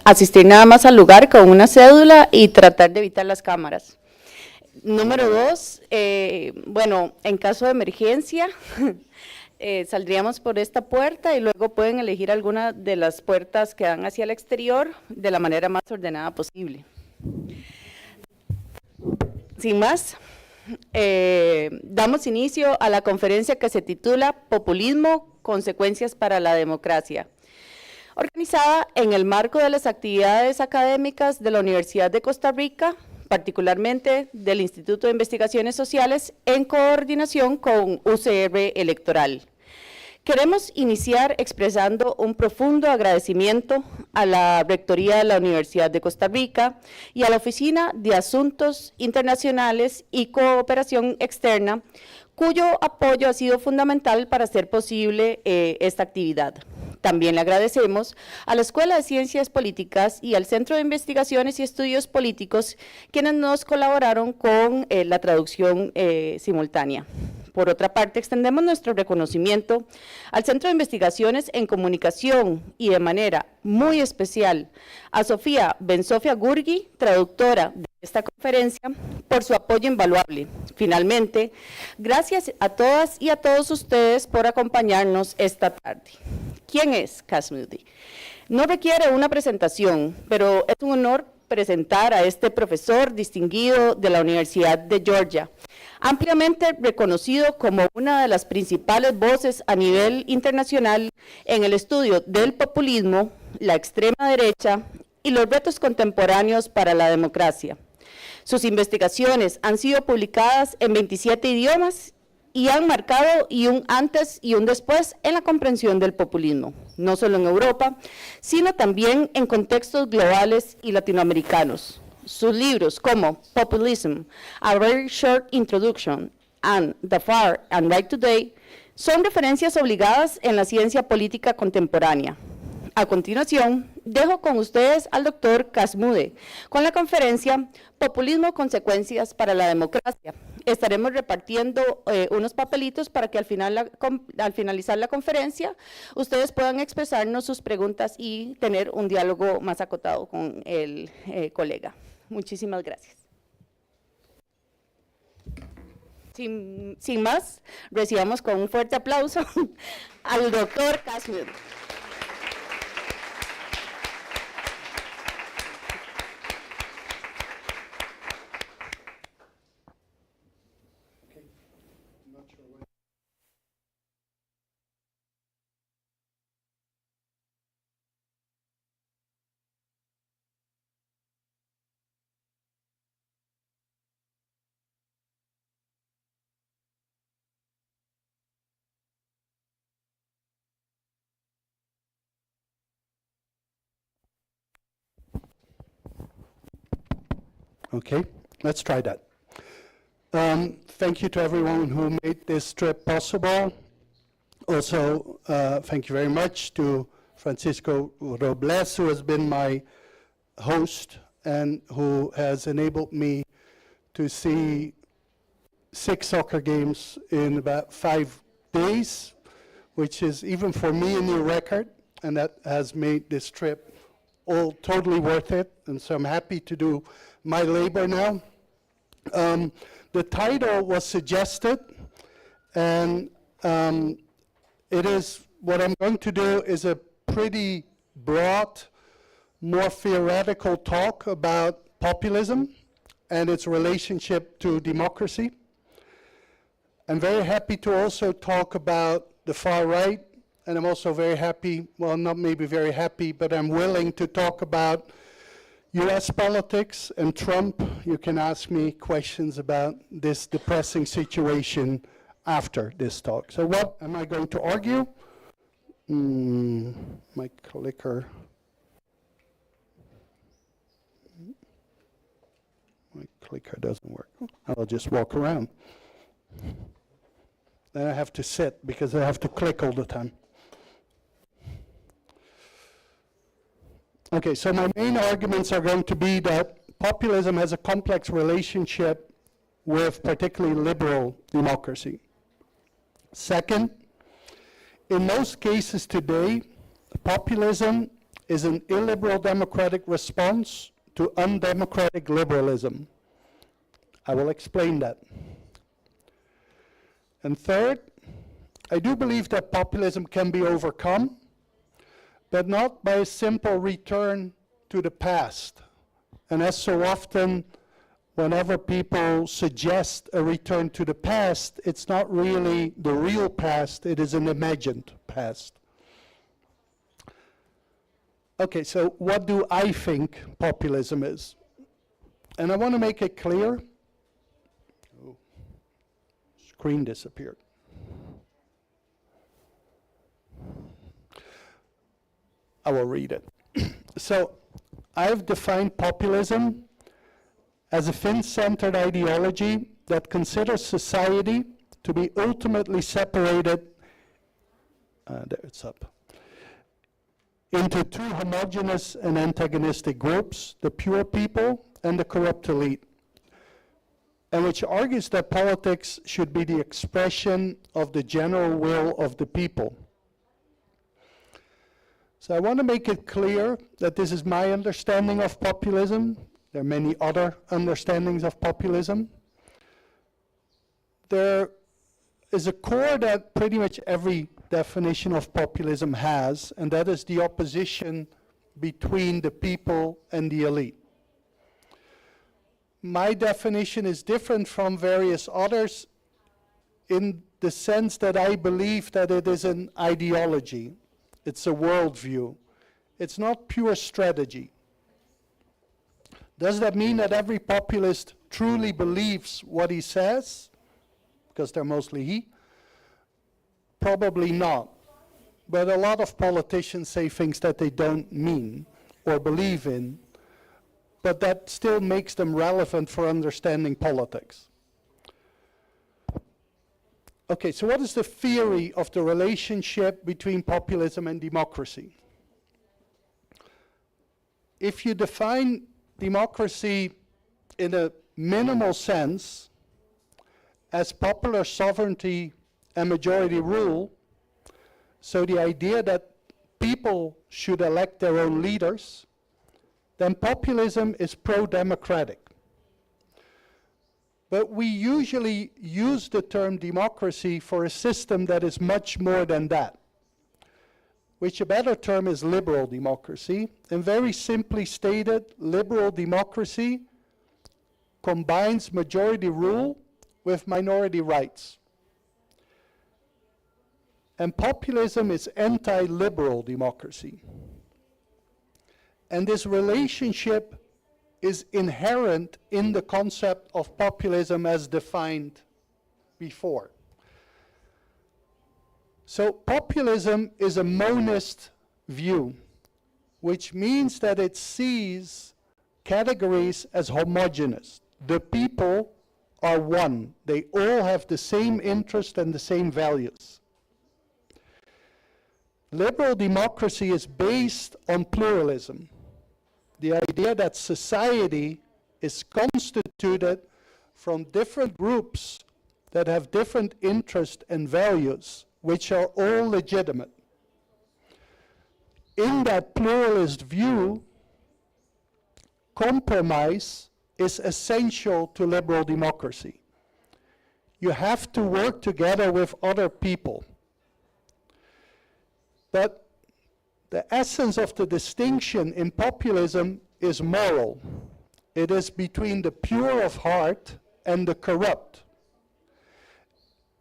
asistir nada más al lugar con una cédula y tratar de evitar las cámaras. Número 2, bueno, en caso de emergencia, saldríamos por esta puerta y luego pueden elegir alguna de las puertas que dan hacia el exterior de la manera más ordenada posible. Sin más, damos inicio a la conferencia que se titula Populismo, consecuencias para la democracia, organizada en el marco de las actividades académicas de la Universidad de Costa Rica, particularmente del Instituto de Investigaciones Sociales, en coordinación con UCR Electoral. Queremos iniciar expresando un profundo agradecimiento a la Rectoría de la Universidad de Costa Rica y a la Oficina de Asuntos Internacionales y Cooperación Externa, cuyo apoyo ha sido fundamental para hacer posible esta actividad. También le agradecemos a la Escuela de Ciencias Políticas y al Centro de Investigaciones y Estudios Políticos, quienes nos colaboraron con la traducción simultánea. Por otra parte, extendemos nuestro reconocimiento al Centro de Investigaciones en Comunicación y de manera muy especial a Sofía Bensofia Gurgi, traductora de esta conferencia, por su apoyo invaluable. Finalmente, gracias a todas y a todos ustedes por acompañarnos esta tarde. ¿Quién es Cas Mudde? No requiere una presentación, pero es un honor presentar a este profesor distinguido de la Universidad de Georgia, ampliamente reconocido como una de las principales voces a nivel internacional en el estudio del populismo, la extrema derecha y los retos contemporáneos para la democracia. Sus investigaciones han sido publicadas en 27 idiomas y han marcado un antes y un después en la comprensión del populismo, no solo en Europa, sino también en contextos globales y latinoamericanos. Sus libros como Populismo, A Very Short Introduction, and The Far and Right Today son referencias obligadas en la ciencia política contemporánea. A continuación, dejo con ustedes al doctor Cas Mudde con la conferencia Populismo, consecuencias para la democracia. Estaremos repartiendo unos papelitos para que al finalizar la conferencia ustedes puedan expresarnos sus preguntas y tener un diálogo más acotado con el colega. Muchísimas gracias. Sin más, recibamos con un fuerte aplauso al doctor Cas Mudde. Okay, let's try that. Thank you to everyone who made this trip possible. Also, thank you very much to Francisco Robles, who has been my host and who has enabled me to see 6 soccer games in about 5 days, which is, even for me, a new record, and that has made this trip all totally worth it, and so I'm happy to do my labor now. The title was suggested, and it is, what I'm going to do is a pretty broad, more theoretical talk about populism and its relationship to democracy. I'm very happy to also talk about the far right, and I'm also very happy, well, not maybe very happy, but I'm willing to talk about US politics and Trump. You can ask me questions about this depressing situation after this talk. So what am I going to argue? My clicker. My clicker doesn't work. I'll just walk around. Then I have to sit because I have to click all the time. Okay, so my main arguments are going to be that populism has a complex relationship with particularly liberal democracy. Second, in most cases today, populism is an illiberal democratic response to undemocratic liberalism. I will explain that. And third, I do believe that populism can be overcome, but not by a simple return to the past. And as so often, whenever people suggest a return to the past, it's not really the real past, it is an imagined past. Okay, so what do I think populism is? And I want to make it clear. Oh, screen disappeared. I will read it. So, I've defined populism as a fin-centered ideology that considers society to be ultimately separated, there it's up, into two homogeneous and antagonistic groups, the pure people and the corrupt elite, and which argues that politics should be the expression of the general will of the people. So I want to make it clear that this is my understanding of populism. There are many other understandings of populism. There is a core that pretty much every definition of populism has, and that is the opposition between the people and the elite. My definition is different from various others in the sense that I believe that it is an ideology. It's a worldview. It's not pure strategy. Does that mean that every populist truly believes what he says? Because they're mostly he? Probably not. But a lot of politicians say things that they don't mean or believe in, but that still makes them relevant for understanding politics. Okay, so what is the theory of the relationship between populism and democracy? If you define democracy in a minimal sense as popular sovereignty and majority rule, so the idea that people should elect their own leaders, then populism is pro-democratic. But we usually use the term democracy for a system that is much more than that, which a better term is liberal democracy. And very simply stated, liberal democracy combines majority rule with minority rights. And populism is anti-liberal democracy. And this relationship is inherent in the concept of populism as defined before. So populism is a monist view, which means that it sees categories as homogeneous. The people are one. They all have the same interest and the same values. Liberal democracy is based on pluralism. The idea that society is constituted from different groups that have different interests and values, which are all legitimate. In that pluralist view, compromise is essential to liberal democracy. You have to work together with other people. But the essence of the distinction in populism is moral. It is between the pure of heart and the corrupt.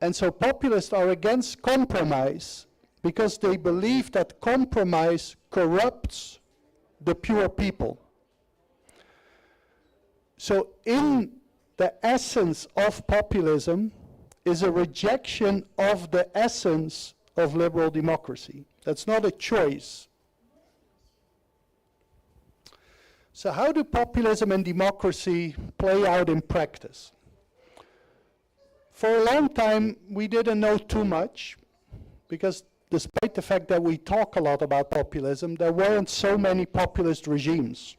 And so populists are against compromise because they believe that compromise corrupts the pure people. So in the essence of populism is a rejection of the essence of liberal democracy. That's not a choice. So how do populism and democracy play out in practice? For a long time, we didn't know too much, because despite the fact that we talk a lot about populism, there weren't so many populist regimes.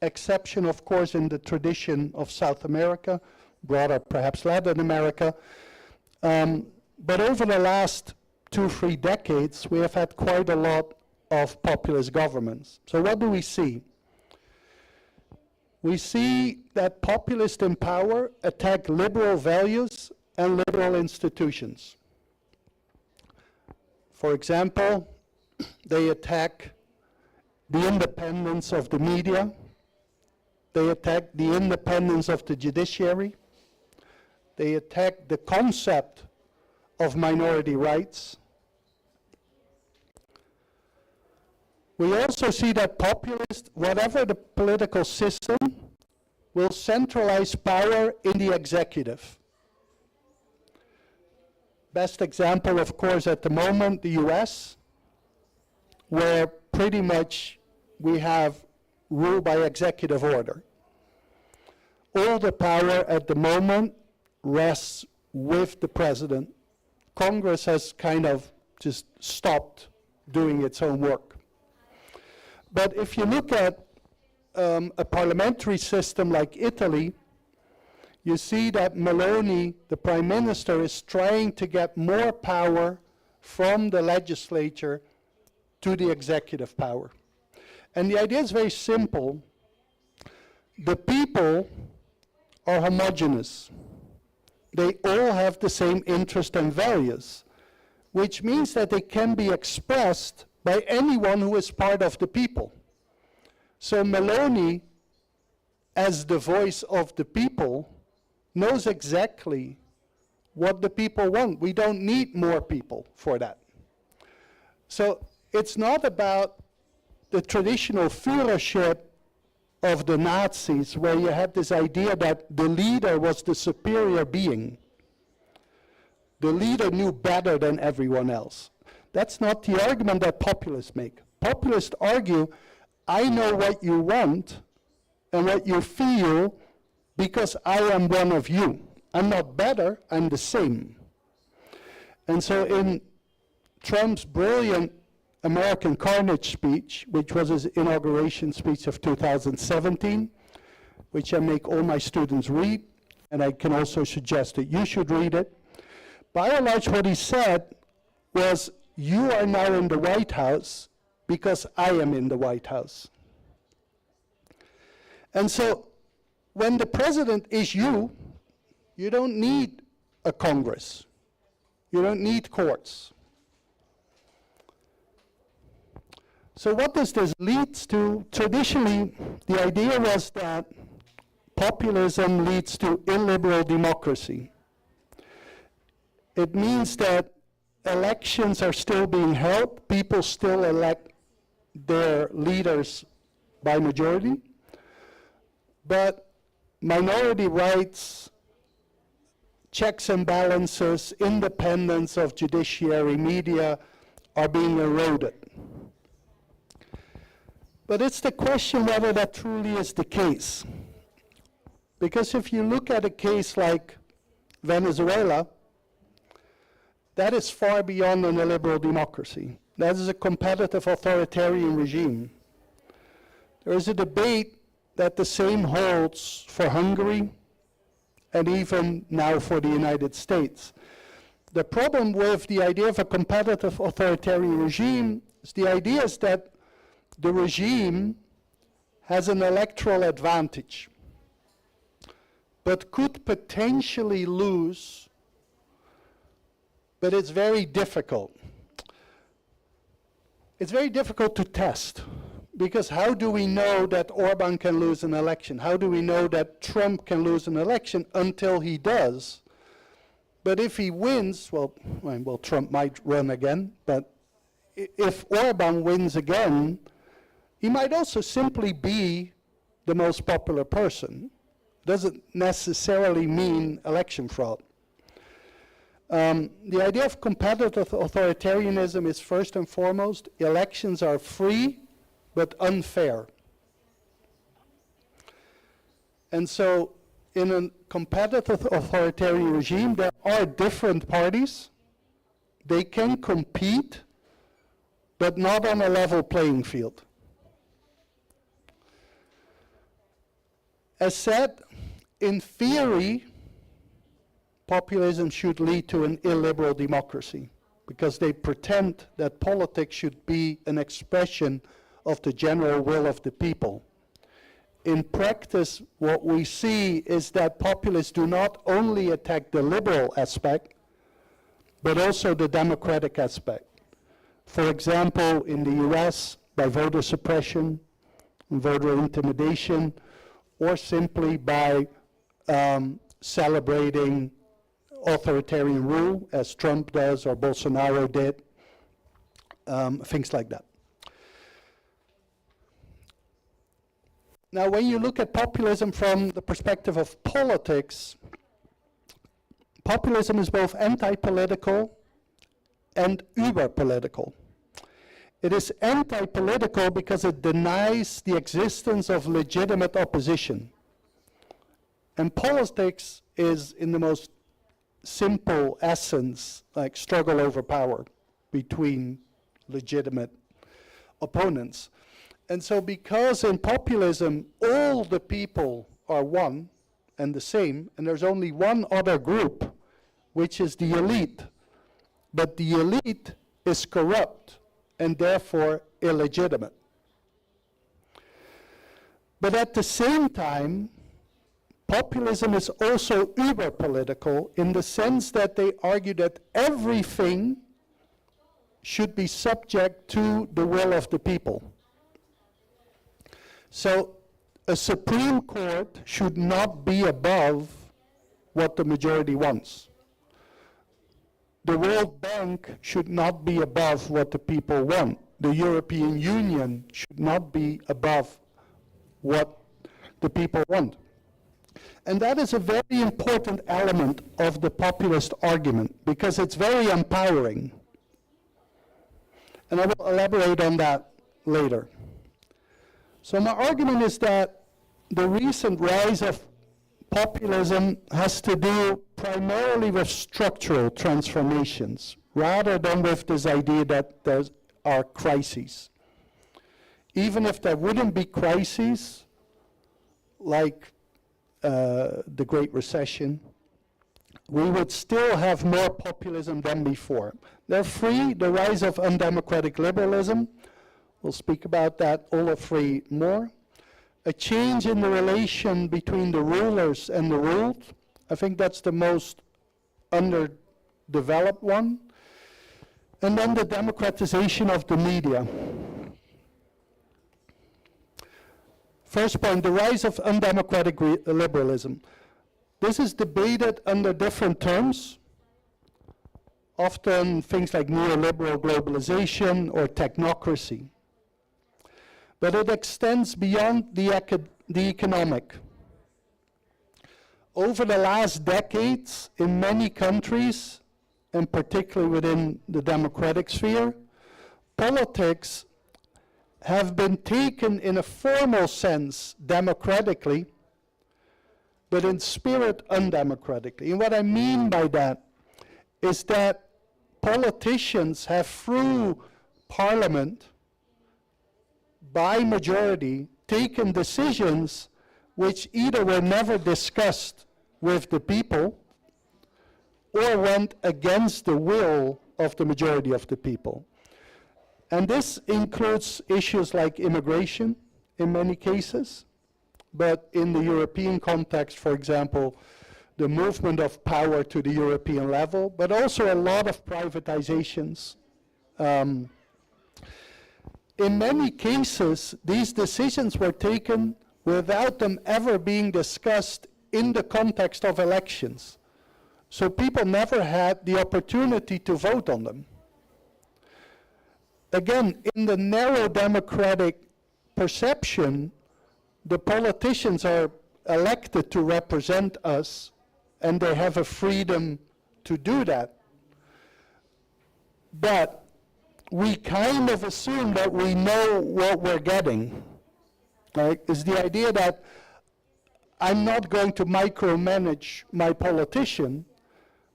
Exception, of course, in the tradition of South America, broader perhaps Latin America. But over the last 2-3 decades, we have had quite a lot of populist governments. So what do we see? We see that populists in power attack liberal values and liberal institutions. For example, they attack the independence of the media, they attack the independence of the judiciary, they attack the concept of minority rights. We also see that populists, whatever the political system, will centralize power in the executive. Best example, of course, at the moment, the US, where pretty much we have rule by executive order. All the power at the moment rests with the president. Congress has kind of just stopped doing its own work. But if you look at a parliamentary system like Italy, you see that Meloni, the prime minister, is trying to get more power from the legislature to the executive power. And the idea is very simple. The people are homogeneous. They all have the same interest and values, which means that they can be expressed by anyone who is part of the people. So Meloni, as the voice of the people, knows exactly what the people want. We don't need more people for that. So it's not about the traditional Führership of the Nazis, where you had this idea that the leader was the superior being. The leader knew better than everyone else. That's not the argument that populists make. Populists argue, I know what you want and what you feel because I am one of you. I'm not better, I'm the same. And so in Trump's brilliant American Carnage speech, which was his inauguration speech of 2017, which I make all my students read, and I can also suggest that you should read it. By and large, what he said was, you are now in the White House because I am in the White House. And so when the president is you, you don't need a Congress. You don't need courts. So what does this lead to? Traditionally, the idea was that populism leads to illiberal democracy. It means that elections are still being held, people still elect their leaders by majority, but minority rights, checks and balances, independence of judiciary, media are being eroded. But it's the question whether that truly is the case. Because if you look at a case like Venezuela, that is far beyond an illiberal democracy. That is a competitive authoritarian regime. There is a debate that the same holds for Hungary and even now for the United States. The problem with the idea of a competitive authoritarian regime is the idea is that the regime has an electoral advantage, but could potentially lose, but it's very difficult. It's very difficult to test, because how do we know that Orban can lose an election? How do we know that Trump can lose an election until he does? But if he wins, well, Trump might run again, but if Orban wins again, he might also simply be the most popular person. Doesn't necessarily mean election fraud. The idea of competitive authoritarianism is first and foremost, elections are free but unfair. And so in a competitive authoritarian regime, there are different parties. They can compete, but not on a level playing field. As said, in theory, populism should lead to an illiberal democracy, because they pretend that politics should be an expression of the general will of the people. In practice, what we see is that populists do not only attack the liberal aspect, but also the democratic aspect. For example, in the US, by voter suppression, voter intimidation, or simply by celebrating authoritarian rule, as Trump does or Bolsonaro did, things like that. Now, when you look at populism from the perspective of politics, populism is both anti-political and uber-political. It is anti-political because it denies the existence of legitimate opposition. And politics is, in the most simple essence, like struggle over power between legitimate opponents. And so because in populism, all the people are one and the same, and there's only one other group, which is the elite. But the elite is corrupt and therefore illegitimate. But at the same time, populism is also uber-political in the sense that they argue that everything should be subject to the will of the people. So a Supreme Court should not be above what the majority wants. The World Bank should not be above what the people want. The European Union should not be above what the people want. And that is a very important element of the populist argument, because it's very empowering. And I will elaborate on that later. So my argument is that the recent rise of populism has to do primarily with structural transformations, rather than with this idea that there are crises. Even if there wouldn't be crises, like the Great Recession, we would still have more populism than before. They're free, the rise of undemocratic liberalism, we'll speak about that, all of three more. A change in the relation between the rulers and the ruled. I think that's the most underdeveloped one. And then the democratization of the media. First point, the rise of undemocratic liberalism. This is debated under different terms, often things like neoliberal globalization or technocracy. But it extends beyond the economic. Over the last decades, in many countries, and particularly within the democratic sphere, politics have been taken in a formal sense democratically, but in spirit undemocratically. And what I mean by that is that politicians have, through parliament, by majority, taken decisions which either were never discussed with the people or went against the will of the majority of the people. And this includes issues like immigration in many cases, but in the European context, for example, the movement of power to the European level, but also a lot of privatizations. In many cases, these decisions were taken without them ever being discussed in the context of elections. So people never had the opportunity to vote on them. Again, in the narrow democratic perception, the politicians are elected to represent us, and they have a freedom to do that. But we kind of assume that we know what we're getting. Right? It's the idea that I'm not going to micromanage my politician,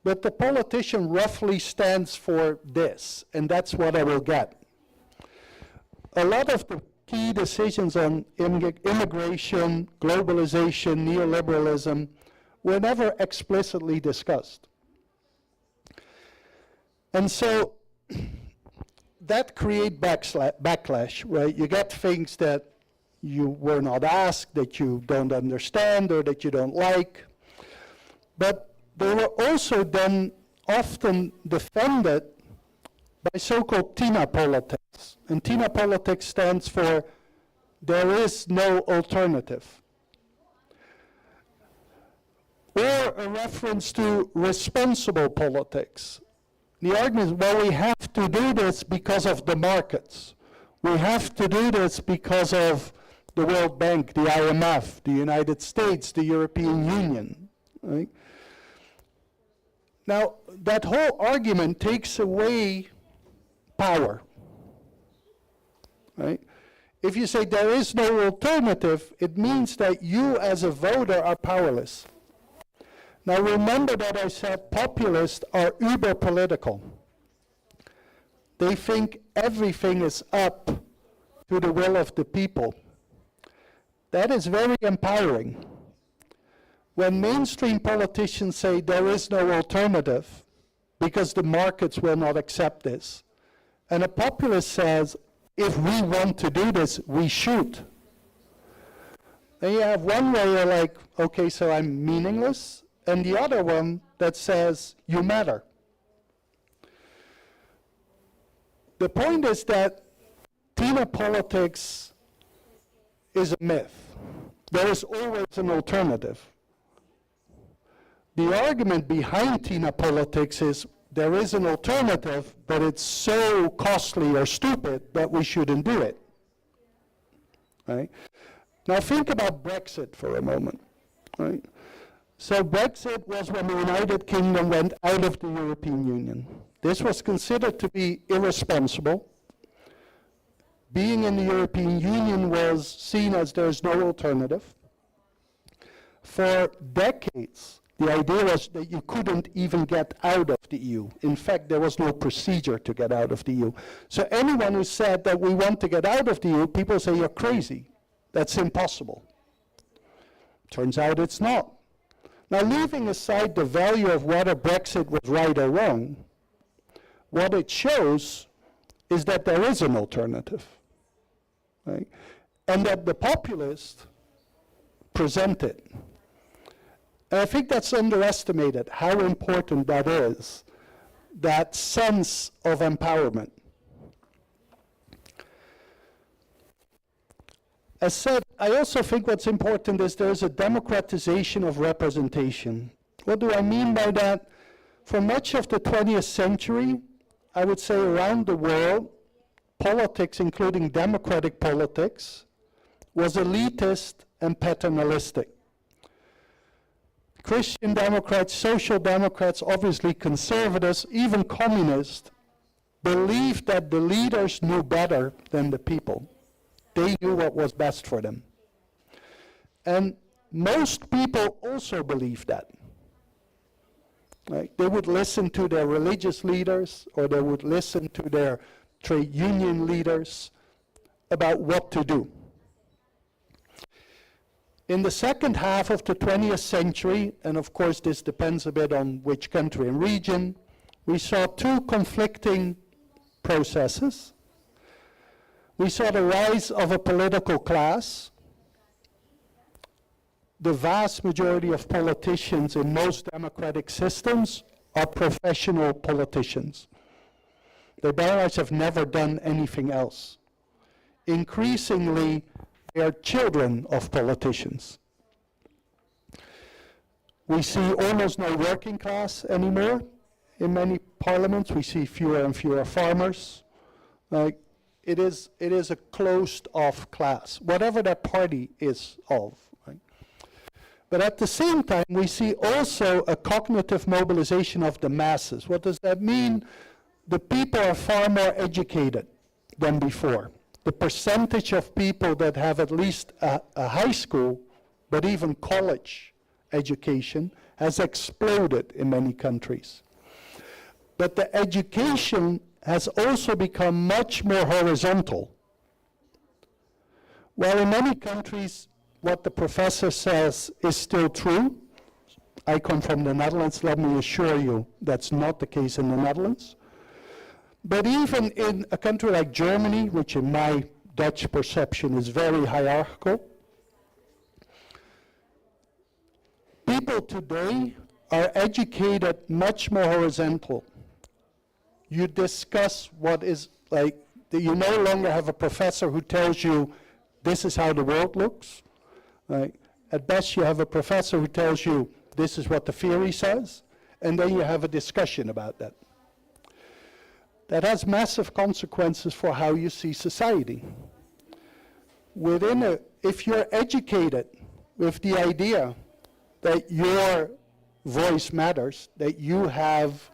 but the politician roughly stands for this, and that's what I will get. A lot of the key decisions on immigration, globalization, neoliberalism were never explicitly discussed. And so that create backlash, right? You get things that you were not asked, that you don't understand, or that you don't like. But they were also then often defended by so-called TINA politics. And TINA politics stands for there is no alternative. Or a reference to responsible politics. The argument is, well, we have to do this because of the markets. We have to do this because of the World Bank, the IMF, the United States, the European Union. Right? Now, that whole argument takes away power. Right? If you say there is no alternative, it means that you as a voter are powerless. Now remember that I said populists are uber political. They think everything is up to the will of the people. That is very empowering. When mainstream politicians say there is no alternative because the markets will not accept this, and a populist says, if we want to do this, we should. Then you have one where you're like, okay, so I'm meaningless, and the other one that says, you matter. The point is that TINA politics is a myth. There is always an alternative. The argument behind TINA politics is there is an alternative, but it's so costly or stupid that we shouldn't do it. Right? Now think about Brexit for a moment. Right? So Brexit was when the United Kingdom went out of the European Union. This was considered to be irresponsible. Being in the European Union was seen as there's no alternative. For decades, the idea was that you couldn't even get out of the EU. In fact, there was no procedure to get out of the EU. So anyone who said that we want to get out of the EU, people say you're crazy. That's impossible. Turns out it's not. Now, leaving aside the value of whether Brexit was right or wrong, what it shows is that there is an alternative, right? And that the populists present it. And I think that's underestimated, how important that is, that sense of empowerment. As said, I also think what's important is there's a democratization of representation. What do I mean by that? For much of the 20th century, I would say around the world, politics, including democratic politics, was elitist and paternalistic. Christian Democrats, Social Democrats, obviously conservatives, even communists, believed that the leaders knew better than the people. They knew what was best for them. And most people also believed that. Right? They would listen to their religious leaders, or they would listen to their trade union leaders about what to do. In the second half of the 20th century, and of course this depends a bit on which country and region, we saw two conflicting processes. We saw the rise of a political class. The vast majority of politicians in most democratic systems are professional politicians. Their lives have never done anything else. Increasingly, they are children of politicians. We see almost no working class anymore in many parliaments. We see fewer and fewer farmers. It is a closed-off class, whatever that party is of. Right? But at the same time, we see also a cognitive mobilization of the masses. What does that mean? The people are far more educated than before. The percentage of people that have at least a high school, but even college education, has exploded in many countries. But the education has also become much more horizontal. While in many countries, what the professor says is still true. I come from the Netherlands, let me assure you that's not the case in the Netherlands. But even in a country like Germany, which in my Dutch perception is very hierarchical, people today are educated much more horizontal. You discuss what is like, you no longer have a professor who tells you this is how the world looks. Right? At best you have a professor who tells you this is what the theory says, and then you have a discussion about that. That has massive consequences for how you see society. If you're educated with the idea that your voice matters, that you have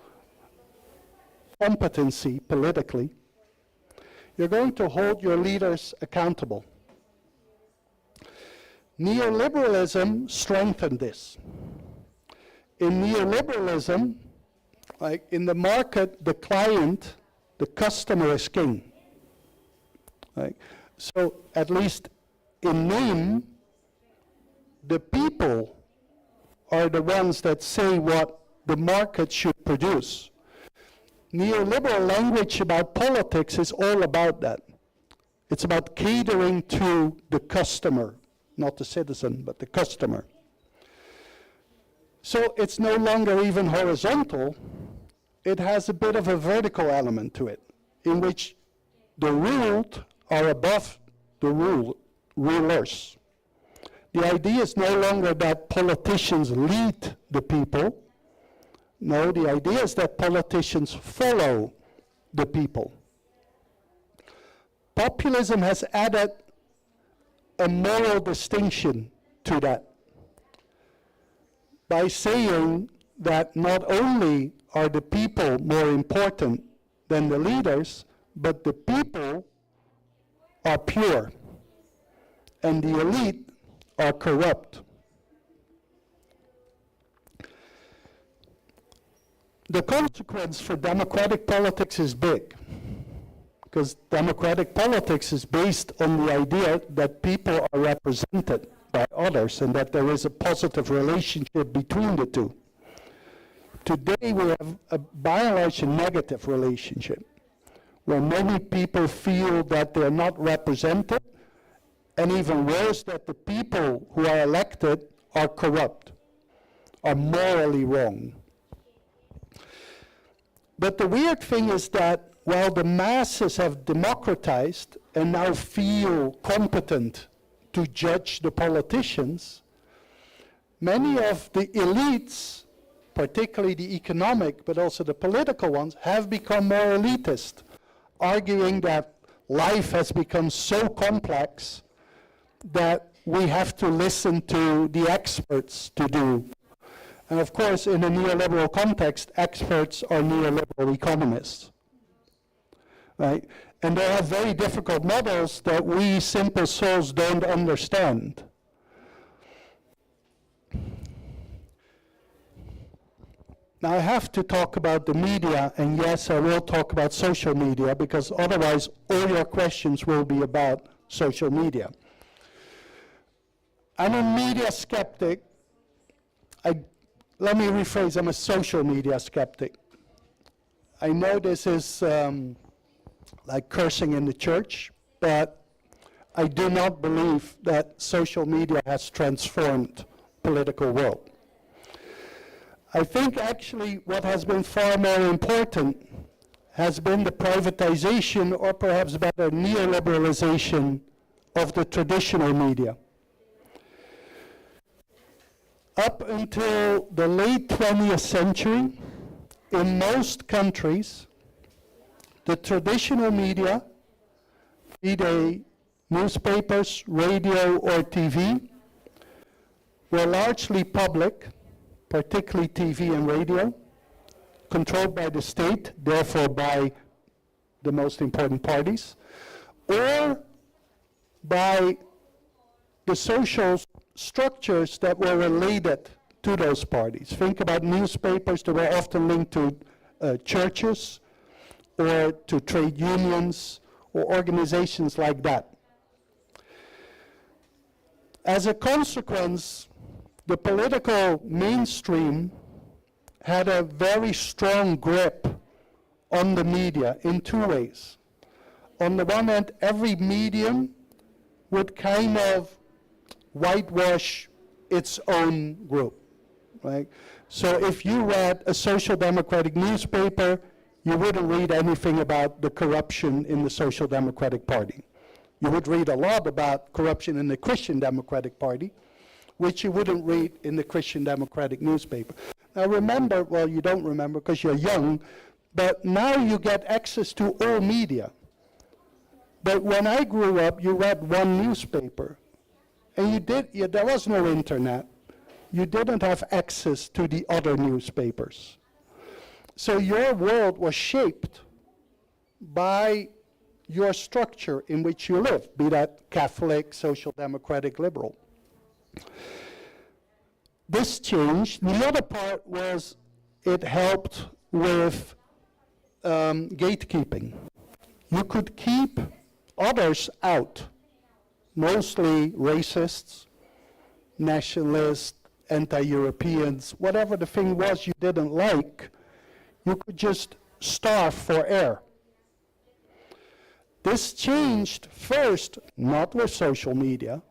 competency politically, you're going to hold your leaders accountable. Neoliberalism strengthened this. In neoliberalism, like in the market, the client, the customer is king. Right? So at least in name, the people are the ones that say what the market should produce. Neoliberal language about politics is all about that. It's about catering to the customer, not the citizen, but the customer. So it's no longer even horizontal. It has a bit of a vertical element to it, in which the ruled are above the rulers. The idea is no longer that politicians lead the people. No, the idea is that politicians follow the people. Populism has added a moral distinction to that by saying that not only are the people more important than the leaders, but the people are pure and the elite are corrupt. The consequence for democratic politics is big, because democratic politics is based on the idea that people are represented by others and that there is a positive relationship between the two. Today we have by and large a negative relationship, where many people feel that they're not represented, and even worse, that the people who are elected are corrupt, are morally wrong. But the weird thing is that while the masses have democratized and now feel competent to judge the politicians, many of the elites, particularly the economic, but also the political ones, have become more elitist, arguing that life has become so complex that we have to listen to the experts to do. And of course, in a neoliberal context, experts are neoliberal economists, right? And they have very difficult models that we simple souls don't understand. Now I have to talk about the media, and yes, I will talk about social media, because otherwise all your questions will be about social media. I'm a media skeptic. Let me rephrase, I'm a social media skeptic. I know this is like cursing in the church, but I do not believe that social media has transformed political world. I think actually what has been far more important has been the privatization, or perhaps better, neoliberalization of the traditional media. Up until the late 20th century, in most countries, the traditional media, be they newspapers, radio, or TV, were largely public, particularly TV and radio, controlled by the state, therefore by the most important parties, or by the social structures that were related to those parties. Think about newspapers that were often linked to churches or to trade unions or organizations like that. As a consequence, the political mainstream had a very strong grip on the media in two ways. On the one hand, every medium would kind of whitewash its own group, right? So if you read a social democratic newspaper, you wouldn't read anything about the corruption in the Social Democratic Party. You would read a lot about corruption in the Christian Democratic Party, which you wouldn't read in the Christian Democratic newspaper. Now remember, well, you don't remember because you're young, but now you get access to all media. But when I grew up, you read one newspaper, and there was no internet. You didn't have access to the other newspapers. So your world was shaped by your structure in which you live, be that Catholic, social democratic, liberal. This changed. The other part was it helped with gatekeeping. You could keep others out, mostly racists, nationalists, anti-Europeans, whatever the thing was you didn't like, you could just starve for air. This changed first, not with social media,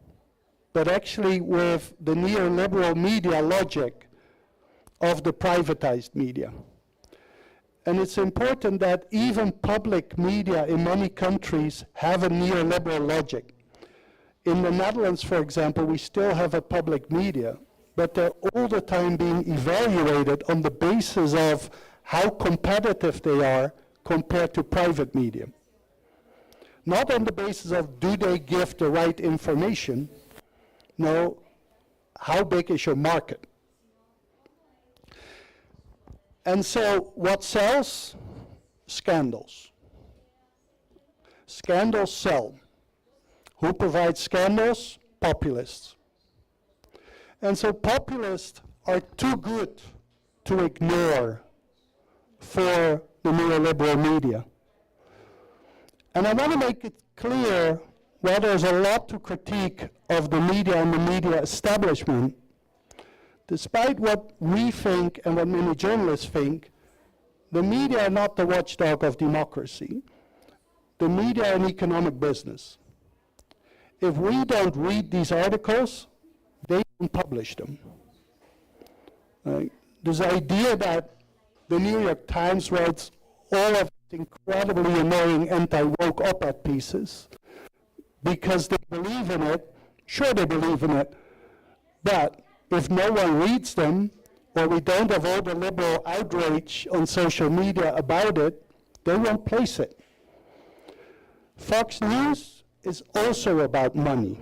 but actually with the neoliberal media logic of the privatized media. And it's important that even public media in many countries have a neoliberal logic. In the Netherlands, for example, we still have a public media, but they're all the time being evaluated on the basis of how competitive they are compared to private media. Not on the basis of do they give the right information, no, how big is your market? And so what sells? Scandals. Scandals sell. Who provides scandals? Populists. And so populists are too good to ignore for the neoliberal media. And I want to make it clear, while there's a lot to critique of the media and the media establishment, despite what we think and what many journalists think, the media are not the watchdog of democracy. The media are an economic business. If we don't read these articles, they don't publish them. This idea that the New York Times writes all of incredibly annoying anti-woke op-ed pieces because they believe in it, sure they believe in it, but if no one reads them, or we don't have all the liberal outrage on social media about it, they won't place it. Fox News is also about money.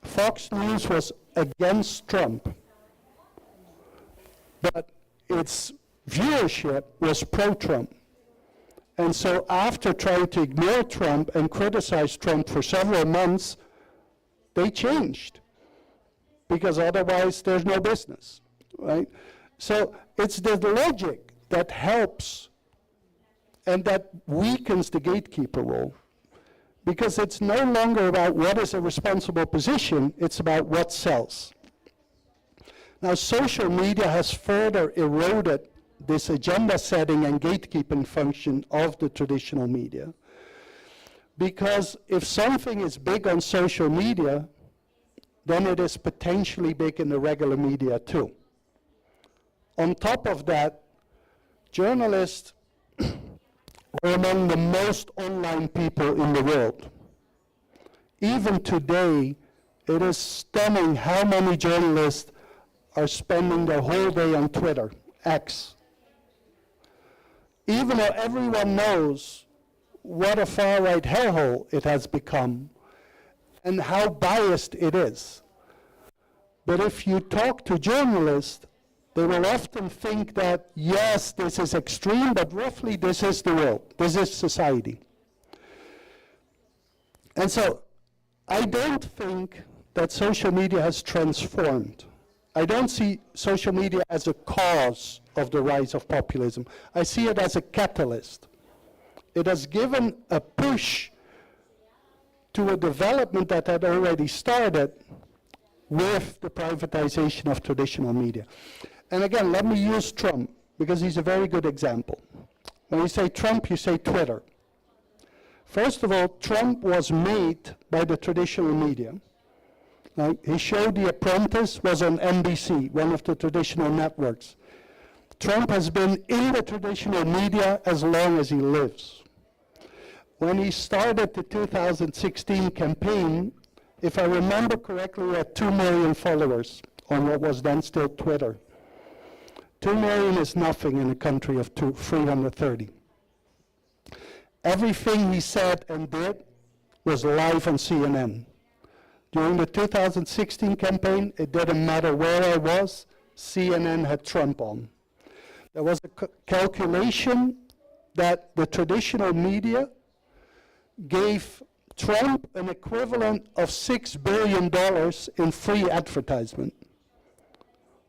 Fox News was against Trump, but its viewership was pro-Trump. And so after trying to ignore Trump and criticize Trump for several months, they changed, because otherwise there's no business, right? So it's the logic that helps and that weakens the gatekeeper role, because it's no longer about what is a responsible position, it's about what sells. Now, social media has further eroded this agenda setting and gatekeeping function of the traditional media. Because if something is big on social media, then it is potentially big in the regular media too. On top of that, journalists were among the most online people in the world. Even today, it is stunning how many journalists are spending their whole day on Twitter, X. Even though everyone knows what a far-right hellhole it has become and how biased it is. But if you talk to journalists, they will often think that, yes, this is extreme, but roughly this is the world, this is society. And so I don't think that social media has transformed. I don't see social media as a cause of the rise of populism. I see it as a catalyst. It has given a push to a development that had already started with the privatization of traditional media. And again, let me use Trump, because he's a very good example. When you say Trump, you say Twitter. First of all, Trump was made by the traditional media. His show, The Apprentice, was on NBC, one of the traditional networks. Trump has been in the traditional media as long as he lives. When he started the 2016 campaign, if I remember correctly, he had 2 million followers on what was then still Twitter. 2 million is nothing in a country of 330. Everything he said and did was live on CNN. During the 2016 campaign, it didn't matter where I was, CNN had Trump on. There was a calculation that the traditional media gave Trump an equivalent of $6 billion in free advertisement.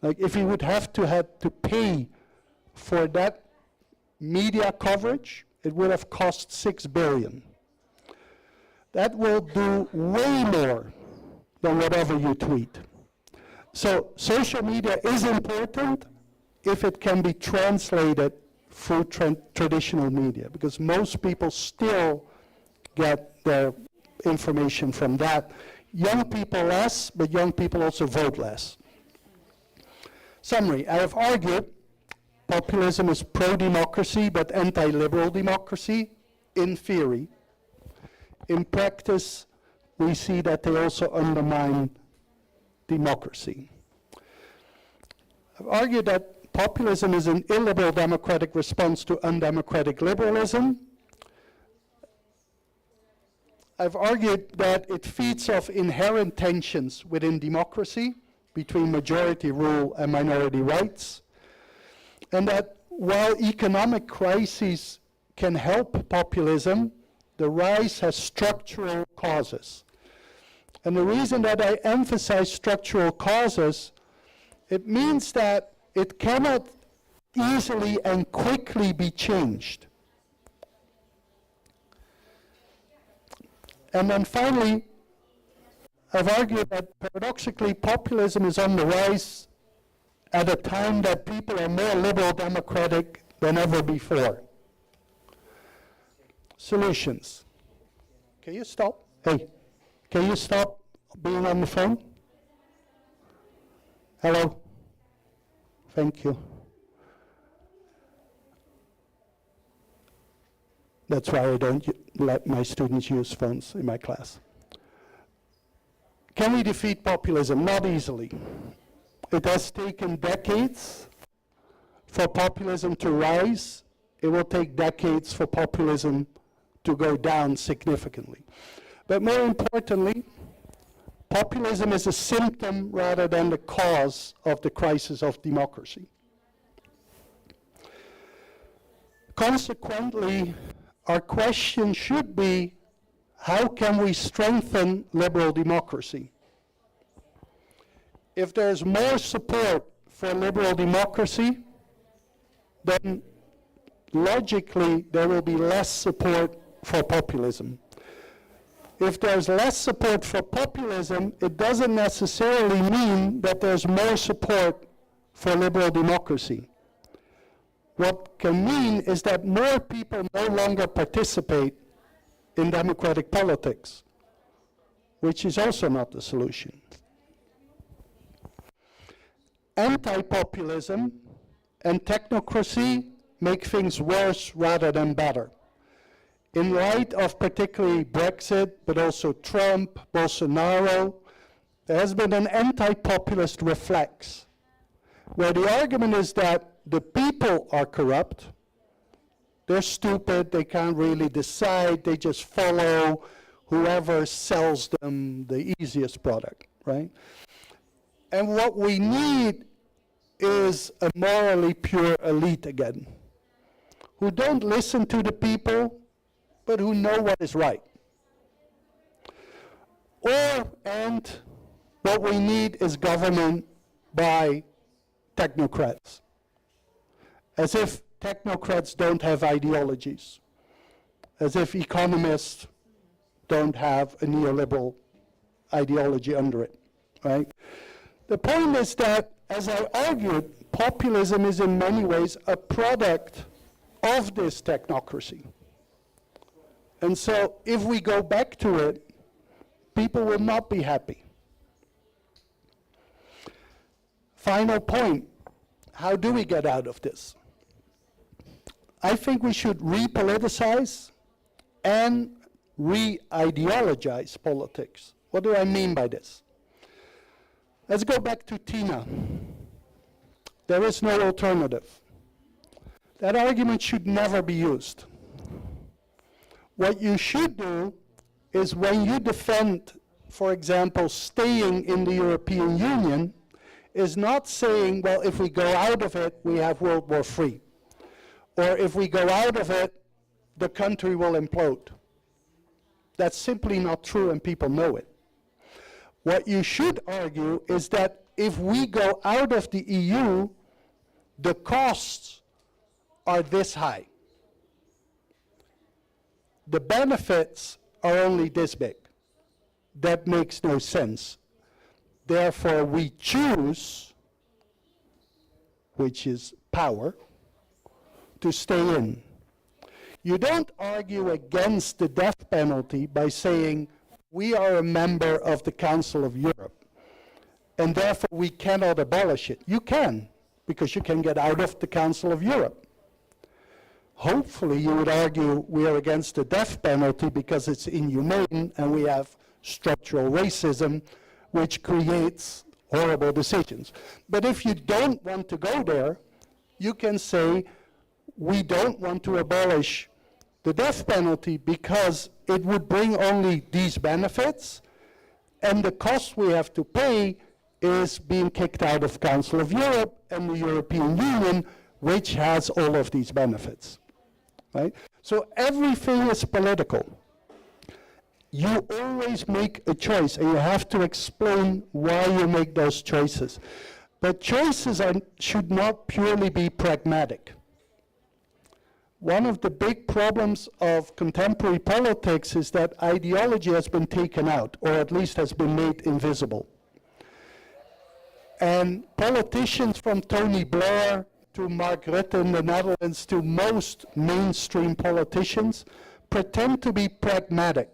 Like if he would have to pay for that media coverage, it would have cost $6 billion. That will do way more than whatever you tweet. So social media is important if it can be translated through traditional media, because most people still get their information from that. Young people less, but young people also vote less. Summary, I have argued populism is pro-democracy but anti-liberal democracy in theory. In practice, we see that they also undermine democracy. I've argued that populism is an illiberal democratic response to undemocratic liberalism. I've argued that it feeds off inherent tensions within democracy between majority rule and minority rights, and that while economic crises can help populism, the rise has structural causes. And the reason that I emphasize structural causes, it means that it cannot easily and quickly be changed. And then finally, I've argued that paradoxically populism is on the rise at a time that people are more liberal democratic than ever before. Solutions. Can you stop? Hey, can you stop being on the phone? Hello? Thank you. That's why I don't let my students use phones in my class. Can we defeat populism? Not easily. It has taken decades for populism to rise. It will take decades for populism to go down significantly. But more importantly, populism is a symptom rather than the cause of the crisis of democracy. Consequently, our question should be, how can we strengthen liberal democracy? If there's more support for liberal democracy, then logically there will be less support for populism. If there's less support for populism, it doesn't necessarily mean that there's more support for liberal democracy. What can mean is that more people no longer participate in democratic politics, which is also not the solution. Anti-populism and technocracy make things worse rather than better. In light of particularly Brexit, but also Trump, Bolsonaro, there has been an anti-populist reflex, where the argument is that the people are corrupt, they're stupid, they can't really decide, they just follow whoever sells them the easiest product, right? And what we need is a morally pure elite again, who don't listen to the people, but who know what is right. And what we need is government by technocrats. As if technocrats don't have ideologies. As if economists don't have a neoliberal ideology under it, right? The point is that, as I argued, populism is in many ways a product of this technocracy. And so if we go back to it, people will not be happy. Final point, how do we get out of this? I think we should repoliticize and re-ideologize politics. What do I mean by this? Let's go back to Tina. There is no alternative. That argument should never be used. What you should do is when you defend, for example, staying in the European Union, is not saying, well, if we go out of it, we have World War III. Or if we go out of it, the country will implode. That's simply not true, and people know it. What you should argue is that if we go out of the EU, the costs are this high. The benefits are only this big. That makes no sense. Therefore, we choose, which is power, to stay in. You don't argue against the death penalty by saying, we are a member of the Council of Europe, and therefore we cannot abolish it. You can, because you can get out of the Council of Europe. Hopefully you would argue we are against the death penalty because it's inhumane and we have structural racism, which creates horrible decisions. But if you don't want to go there, you can say, we don't want to abolish the death penalty because it would bring only these benefits, and the cost we have to pay is being kicked out of Council of Europe and the European Union, which has all of these benefits. Right? So everything is political. You always make a choice, and you have to explain why you make those choices. But choices should not purely be pragmatic. One of the big problems of contemporary politics is that ideology has been taken out, or at least has been made invisible. And politicians from Tony Blair to Mark Rutte in the Netherlands to most mainstream politicians pretend to be pragmatic,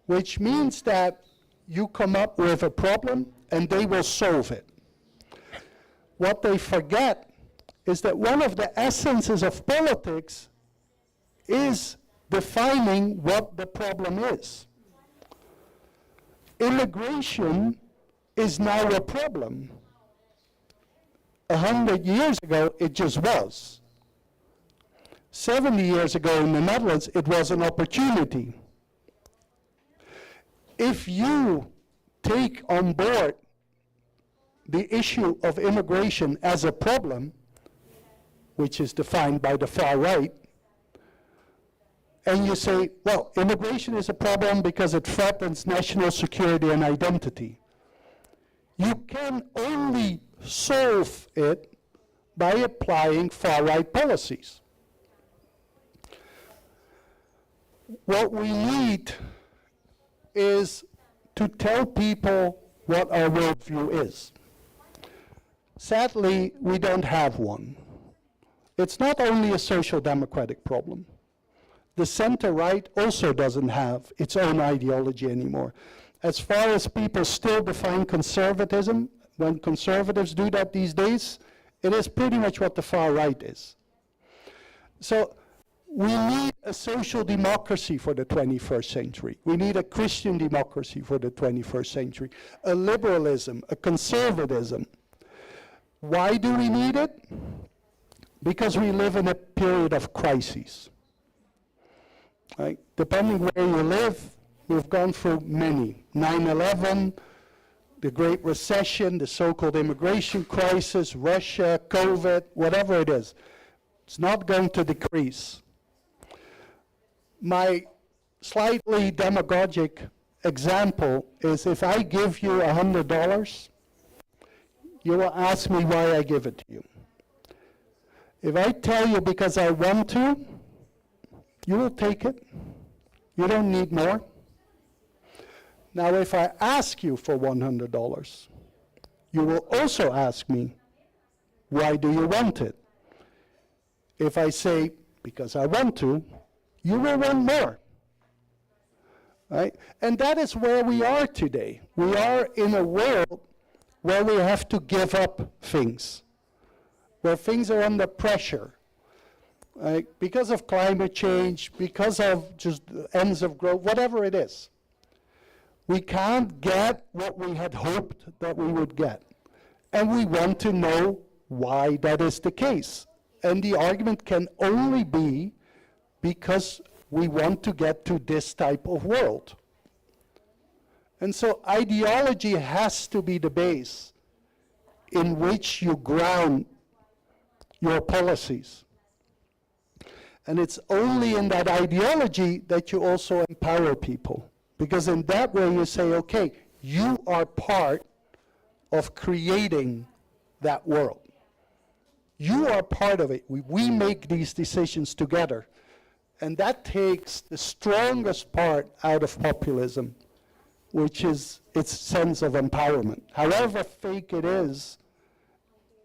which means that you come up with a problem and they will solve it. What they forget is that one of the essences of politics is defining what the problem is. Immigration is now a problem. 100 years ago, it just was. 70 years ago in the Netherlands, it was an opportunity. If you take on board the issue of immigration as a problem, which is defined by the far right, and you say, well, immigration is a problem because it threatens national security and identity. You can only solve it by applying far-right policies. What we need is to tell people what our worldview is. Sadly, we don't have one. It's not only a social democratic problem. The center-right also doesn't have its own ideology anymore. As far as people still define conservatism, when conservatives do that these days, it is pretty much what the far right is. So we need a social democracy for the 21st century. We need a Christian democracy for the 21st century, a liberalism, a conservatism. Why do we need it? Because we live in a period of crises. Right? Depending where you live, we've gone through many. 9/11, the Great Recession, the so-called immigration crisis, Russia, COVID, whatever it is. It's not going to decrease. My slightly demagogic example is if I give you $100, you will ask me why I give it to you. If I tell you because I want to, you will take it. You don't need more. Now, if I ask you for $100, you will also ask me, why do you want it? If I say, because I want to, you will want more. Right? And that is where we are today. We are in a world where we have to give up things, where things are under pressure, right? Because of climate change, because of just ends of growth, whatever it is. We can't get what we had hoped that we would get. And we want to know why that is the case. And the argument can only be because we want to get to this type of world. And so ideology has to be the base in which you ground your policies. And it's only in that ideology that you also empower people. Because in that way you say, okay, you are part of creating that world. You are part of it. We make these decisions together. And that takes the strongest part out of populism, which is its sense of empowerment. However fake it is,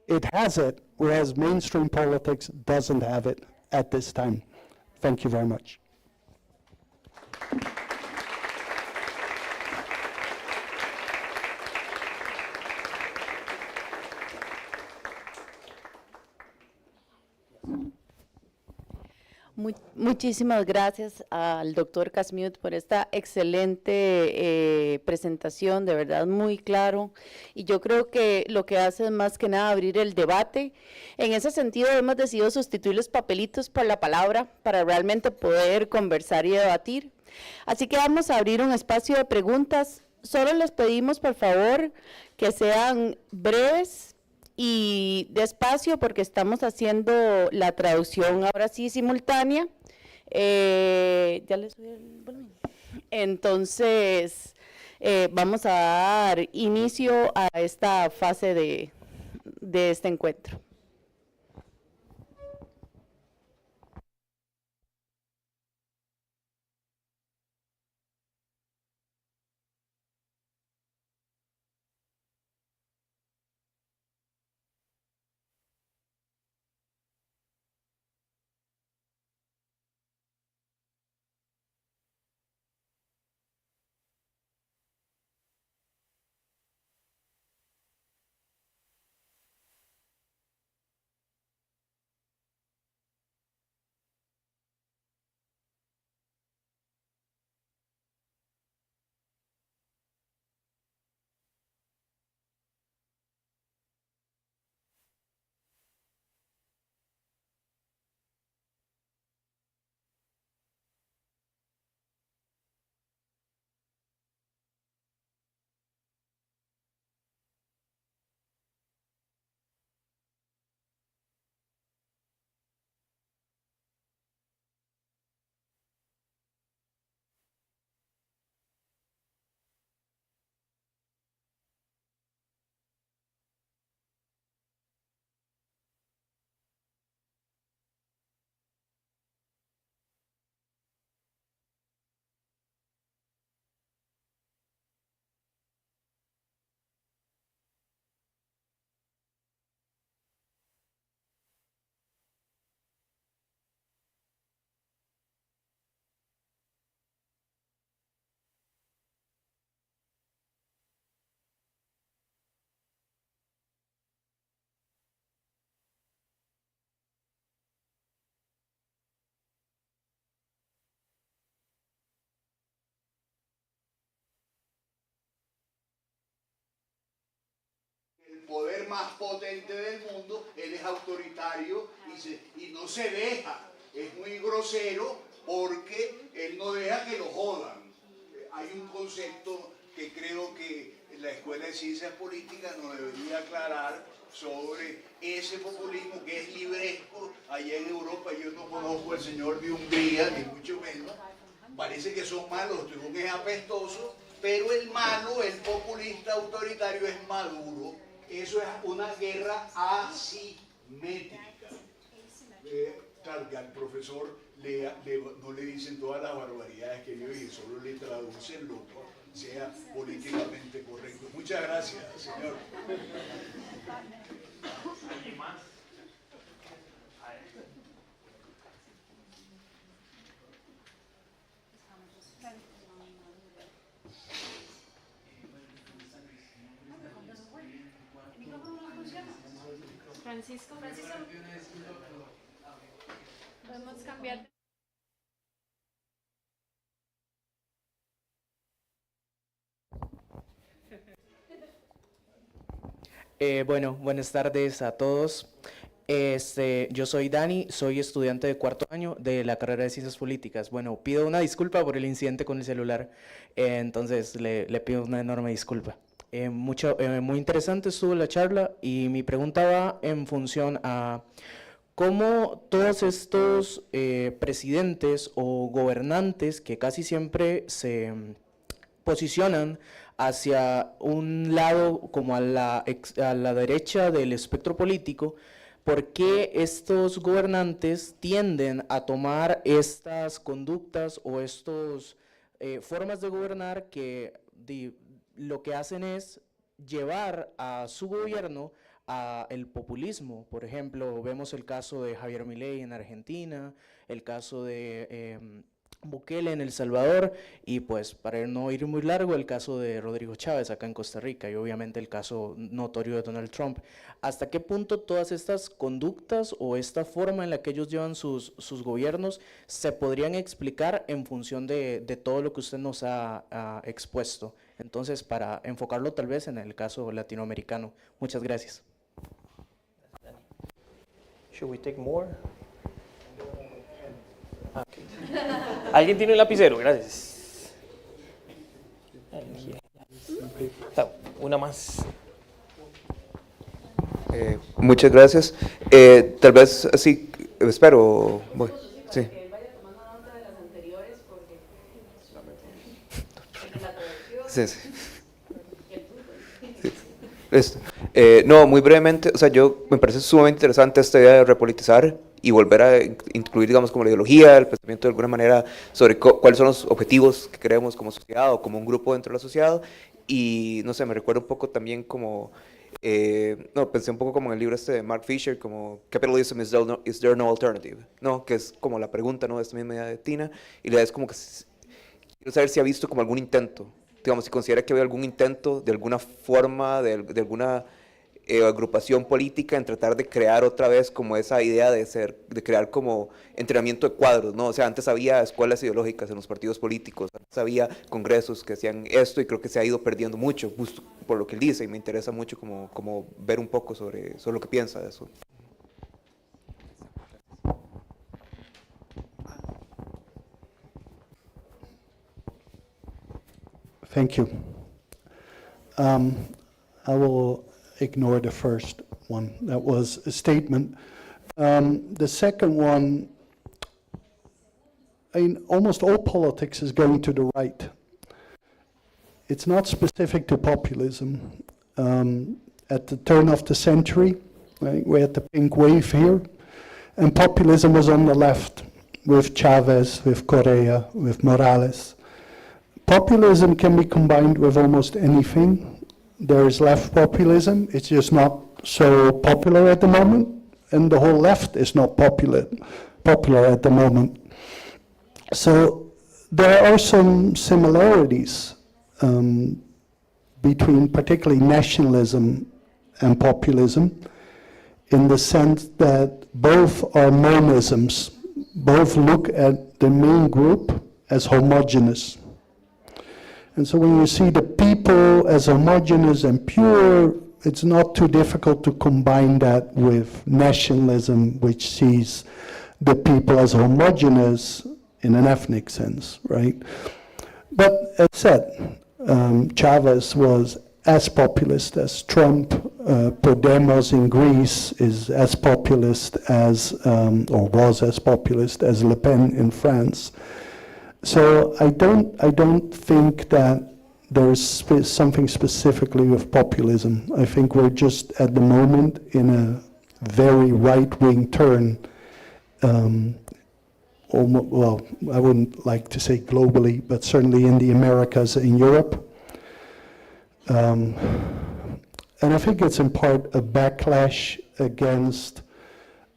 it has it, whereas mainstream politics doesn't have it at this time. Thank you very much. Muchísimas gracias al doctor Cas Mudde por esta excelente presentación, de verdad muy claro, y yo creo que lo que hace es más que nada abrir el debate. En ese sentido hemos decidido sustituir los papelitos por la palabra para realmente poder conversar y debatir. Así que vamos a abrir un espacio de preguntas. Solo les pedimos por favor que sean breves y despacio porque estamos haciendo la traducción ahora sí simultánea. Ya les subí el volumen. Entonces, vamos a dar inicio a esta fase de este encuentro. El poder más potente del mundo, él es autoritario y no se deja, es muy grosero porque él no deja que lo jodan. Hay un concepto que creo que la Escuela de Ciencias Políticas nos debería aclarar sobre ese populismo que es libresco. Allá en Europa yo no conozco al señor de Hungría, ni mucho menos. Parece que son malos, Trump es apestoso, pero el malo, el populista autoritario es Maduro. Eso es una guerra asimétrica. Claro que al profesor no le dicen todas las barbaridades que yo dije, solo le traducen lo que sea políticamente correcto. Muchas gracias, señor. ¿Alguien más? Francisco, podemos cambiar. Bueno, buenas tardes a todos. Yo soy Dani, soy estudiante de cuarto año de la carrera de Ciencias Políticas. Bueno, pido una disculpa por el incidente con el celular, entonces le pido una enorme disculpa. Muy interesante estuvo la charla y mi pregunta va en función a cómo todos estos presidentes o gobernantes que casi siempre se posicionan hacia un lado como a la derecha del espectro político, ¿por qué estos gobernantes tienden a tomar estas conductas o estas formas de gobernar que lo que hacen es llevar a su gobierno a el populismo? Por ejemplo, vemos el caso de Javier Milei en Argentina, el caso de Bukele en El Salvador y pues para no ir muy largo el caso de Rodrigo Chávez acá en Costa Rica y obviamente el caso notorio de Donald Trump. ¿Hasta qué punto todas estas conductas o esta forma en la que ellos llevan sus gobiernos se podrían explicar en función de todo lo que usted nos ha expuesto? Entonces, para enfocarlo tal vez en el caso latinoamericano. Muchas gracias. Should we take more? Okay. ¿Alguien tiene un lapicero? Gracias. Una más. Muchas gracias. Tal vez así, espero, voy. Sí. Sí, sí. Listo. No, muy brevemente, o sea, me parece sumamente interesante esta idea de repolitizar y volver a incluir, digamos, como la ideología, el pensamiento de alguna manera sobre cuáles son los objetivos que queremos como sociedad o como un grupo dentro de la sociedad. Y, no sé, me recuerda un poco también como, pensé un poco como en el libro de Mark Fisher, como Capitalism, is there no alternative? ¿No? Que es como la pregunta, ¿no?, de esta misma idea de Tina. Y la idea es como que quiero saber si ha visto como algún intento, digamos, si considera que hay algún intento de alguna forma, de alguna agrupación política en tratar de crear otra vez como esa idea de crear como entrenamiento de cuadros, ¿no? O sea, antes había escuelas ideológicas en los partidos políticos, antes había congresos que hacían esto y creo que se ha ido perdiendo mucho, justo por lo que él dice, y me interesa mucho como ver un poco sobre lo que piensa de eso. Thank you. I will ignore the first one. That was a statement. The second one, I mean, almost all politics is going to the right. It's not specific to populism. At the turn of the century, right, we had the pink wave here, and populism was on the left, with Chavez, with Correa, with Morales. Populism can be combined with almost anything. There is left populism, it's just not so popular at the moment, and the whole left is not popular at the moment. So there are some similarities between particularly nationalism and populism, in the sense that both are monisms, both look at the main group as homogeneous. And so when you see the people as homogeneous and pure, it's not too difficult to combine that with nationalism, which sees the people as homogeneous in an ethnic sense, right? But as said, Chavez was as populist as Trump. Podemos in Greece is as populist as, or was as populist as Le Pen in France. So I don't think that there's something specifically with populism. I think we're just at the moment in a very right-wing turn. Well, I wouldn't like to say globally, but certainly in the Americas, in Europe. And I think it's in part a backlash against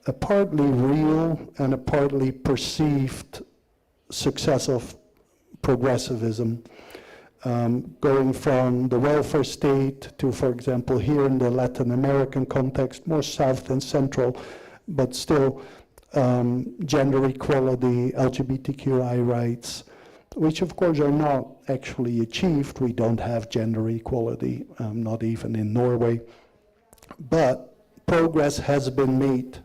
a partly real and a partly perceived success of progressivism. going from the welfare state to, for example, here in the Latin American context, more south and central, but still gender equality, LGBTQI rights, which of course are not actually achieved. We don't have gender equality, not even in Norway. But progress has been made,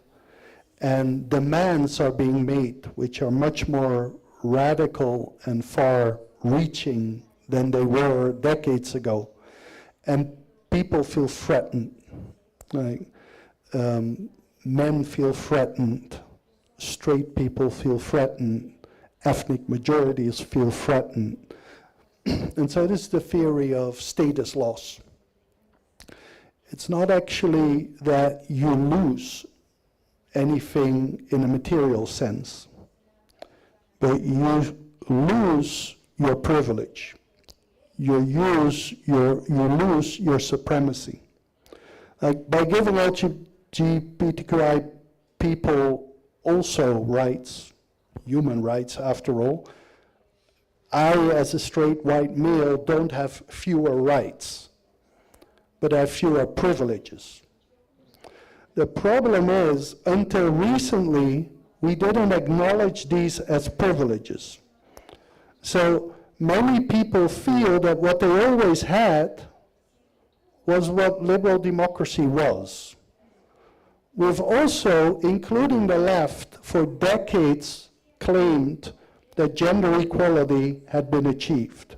and demands are being made, which are much more radical and far-reaching than they were decades ago. And people feel threatened. Like, men feel threatened, straight people feel threatened, ethnic majorities feel threatened. And so this is the theory of status loss. It's not actually that you lose anything in a material sense, but you lose your privilege. You lose your supremacy. Like, by giving LGBTQI people also rights, human rights after all, I, as a straight white male, don't have fewer rights, but I have fewer privileges. The problem is, until recently, we didn't acknowledge these as privileges. So many people feel that what they always had was what liberal democracy was. We've also, including the left, for decades claimed that gender equality had been achieved,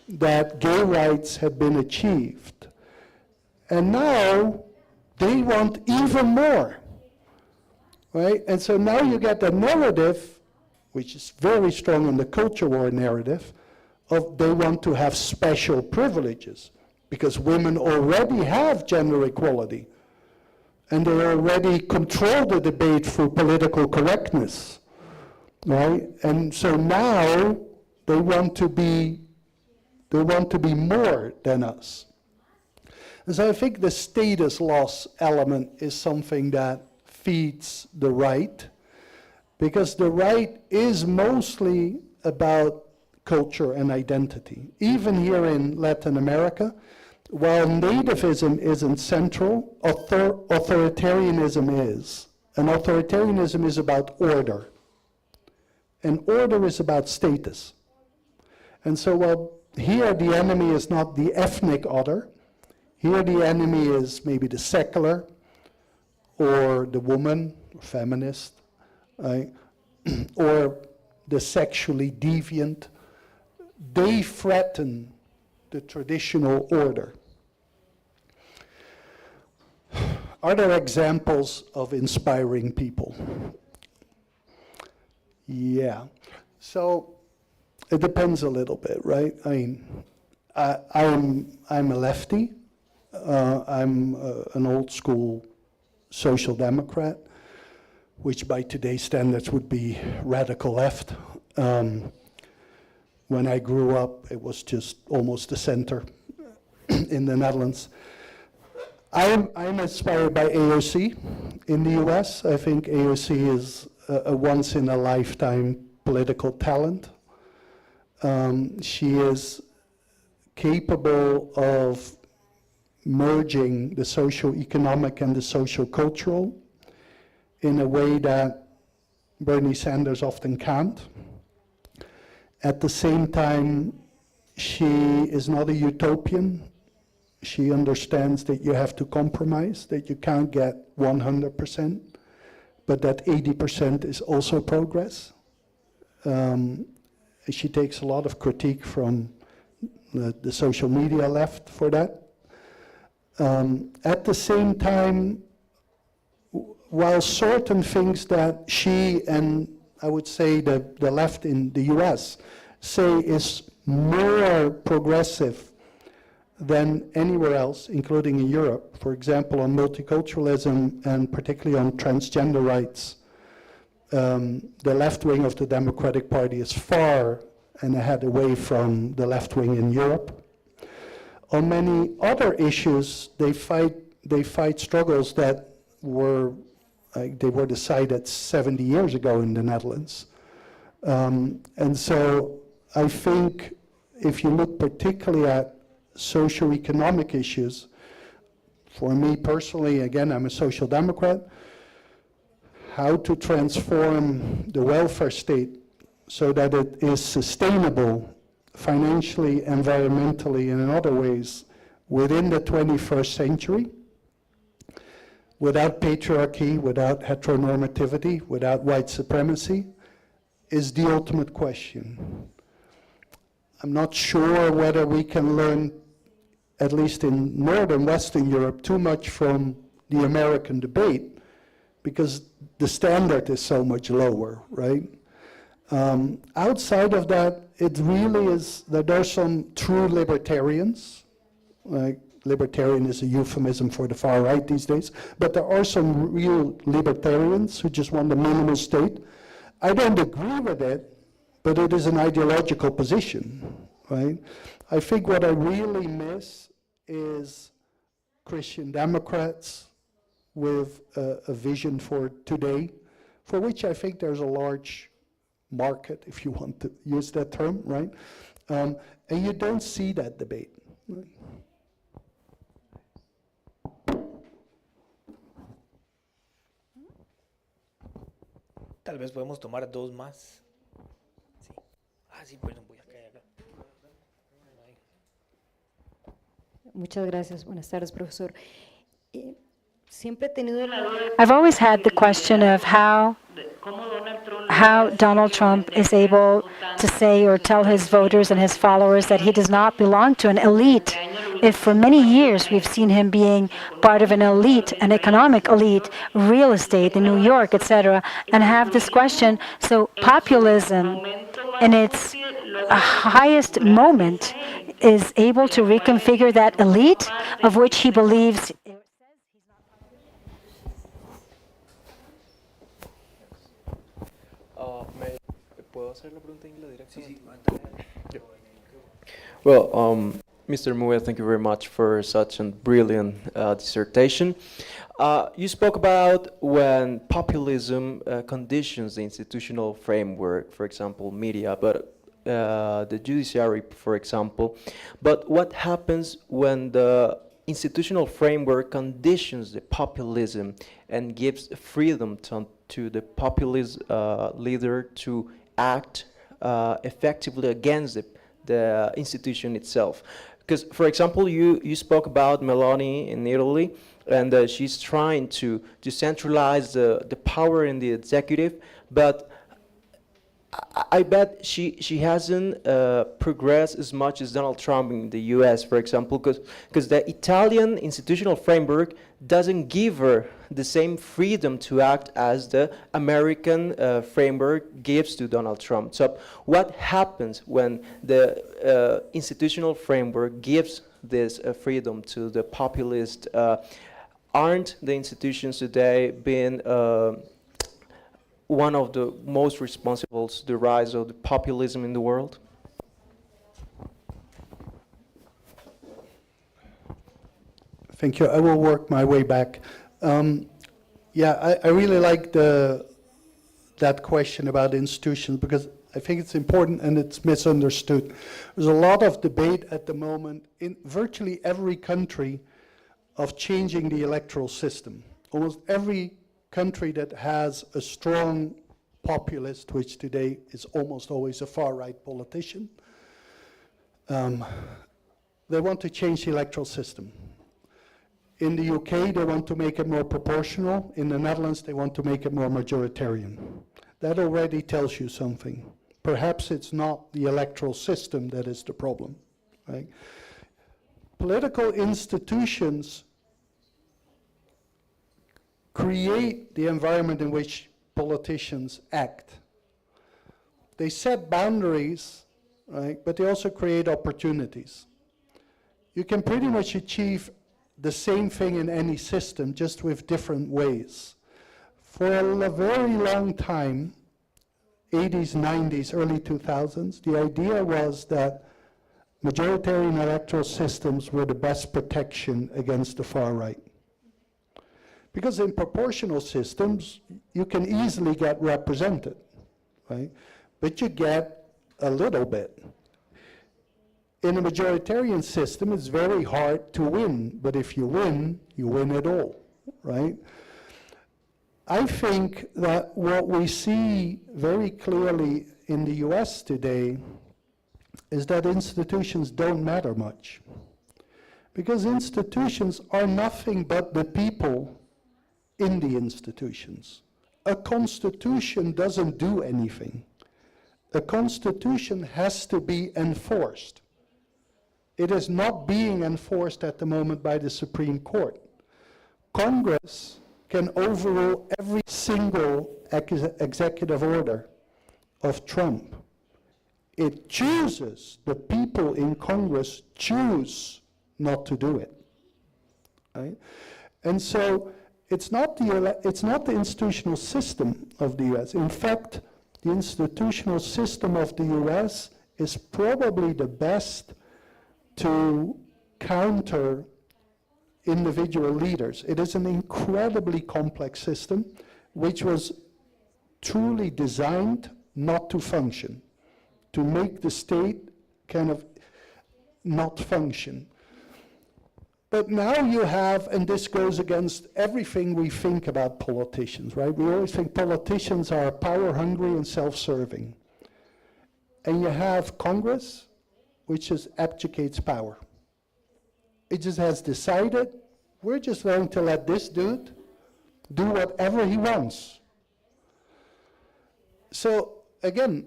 that gay rights had been achieved. And now they want even more, right? And so now you get the narrative, which is very strong in the culture war narrative, of they want to have special privileges, because women already have gender equality, and they already control the debate through political correctness, right? And so now they want to be more than us. And so I think the status loss element is something that feeds the right, because the right is mostly about culture and identity. Even here in Latin America, while nativism isn't central, authoritarianism is. And authoritarianism is about order. And order is about status. And so while here the enemy is not the ethnic other, here the enemy is maybe the secular, or the woman, or feminist, right? Or the sexually deviant. They threaten the traditional order. Are there examples of inspiring people? Yeah. So it depends a little bit, right? I mean, I'm a lefty. I'm an old school social democrat, which by today's standards would be radical left. When I grew up, it was just almost the center in the Netherlands. I'm inspired by AOC in the US. I think AOC is a once-in-a-lifetime political talent. She is capable of merging the socio-economic and the socio-cultural in a way that Bernie Sanders often can't. At the same time, she is not a utopian. She understands that you have to compromise, that you can't get 100%, but that 80% is also progress. She takes a lot of critique from the social media left for that. At the same time, while certain things that she and I would say the left in the US say is more progressive than anywhere else, including in Europe, for example, on multiculturalism and particularly on transgender rights, the left wing of the Democratic Party is far and ahead away from the left wing in Europe. On many other issues, they fight struggles that were decided 70 years ago in the Netherlands. And so I think if you look particularly at socioeconomic issues, for me personally, again, I'm a social democrat, how to transform the welfare state so that it is sustainable financially, environmentally, and in other ways within the 21st century, without patriarchy, without heteronormativity, without white supremacy, is the ultimate question. I'm not sure whether we can learn, at least in Northern Western Europe, too much from the American debate, because the standard is so much lower, right? Outside of that, it really is that there are some true libertarians, like libertarian is a euphemism for the far right these days, but there are some real libertarians who just want the minimal state. I don't agree with it, but it is an ideological position, right? I think what I really miss is Christian Democrats with a vision for today, for which I think there's a large market, if you want to use that term, right? And you don't see that debate. Right? Tal vez podemos tomar dos más. Sí. Ah, sí, pues voy a caer acá. Ahí. Muchas gracias. Buenas tardes, profesor. I've always had the question of how Donald Trump is able to say or tell his voters and his followers that he does not belong to an elite, if for many years we've seen him being part of an elite, an economic elite, real estate in New York, etc., and have this question. So populism in its highest moment is able to reconfigure that elite of which he believes. Well, Mr. Mudde, thank you very much for such a brilliant dissertation. You spoke about when populism conditions the institutional framework, for example, media, but the judiciary, for example. But what happens when the institutional framework conditions the populism and gives freedom to the populist leader to act effectively against the institution itself? Because, for example, you spoke about Meloni in Italy, and she's trying to centralize the power in the executive, but I bet she hasn't progressed as much as Donald Trump in the US, for example, because the Italian institutional framework doesn't give her the same freedom to act as the American framework gives to Donald Trump. So what happens when the institutional framework gives this freedom to the populist? Aren't the institutions today being one of the most responsible to the rise of the populism in the world? Thank you. I will work my way back. Yeah, I really like that question about institutions, because I think it's important and it's misunderstood. There's a lot of debate at the moment in virtually every country of changing the electoral system. Almost every country that has a strong populist, which today is almost always a far-right politician, they want to change the electoral system. In the UK, they want to make it more proportional. In the Netherlands, they want to make it more majoritarian. That already tells you something. Perhaps it's not the electoral system that is the problem, right? Political institutions create the environment in which politicians act. They set boundaries, right, but they also create opportunities. You can pretty much achieve the same thing in any system, just with different ways. For a very long time, 80s, 90s, early 2000s, the idea was that majoritarian electoral systems were the best protection against the far right. Because in proportional systems, you can easily get represented, right? But you get a little bit. In a majoritarian system, it's very hard to win, but if you win it all, right? I think that what we see very clearly in the US today is that institutions don't matter much. Because institutions are nothing but the people in the institutions. A constitution doesn't do anything. A constitution has to be enforced. It is not being enforced at the moment by the Supreme Court. Congress can overrule every single executive order of Trump. It chooses, the people in Congress choose not to do it, right? And so it's not the institutional system of the US. In fact, the institutional system of the US is probably the best to counter individual leaders. It is an incredibly complex system which was truly designed not to function, to make the state kind of not function. But now you have, and this goes against everything we think about politicians, right? We always think politicians are power hungry and self-serving. And you have Congress, which just abdicates power. It just has decided, we're just going to let this dude do whatever he wants. So again,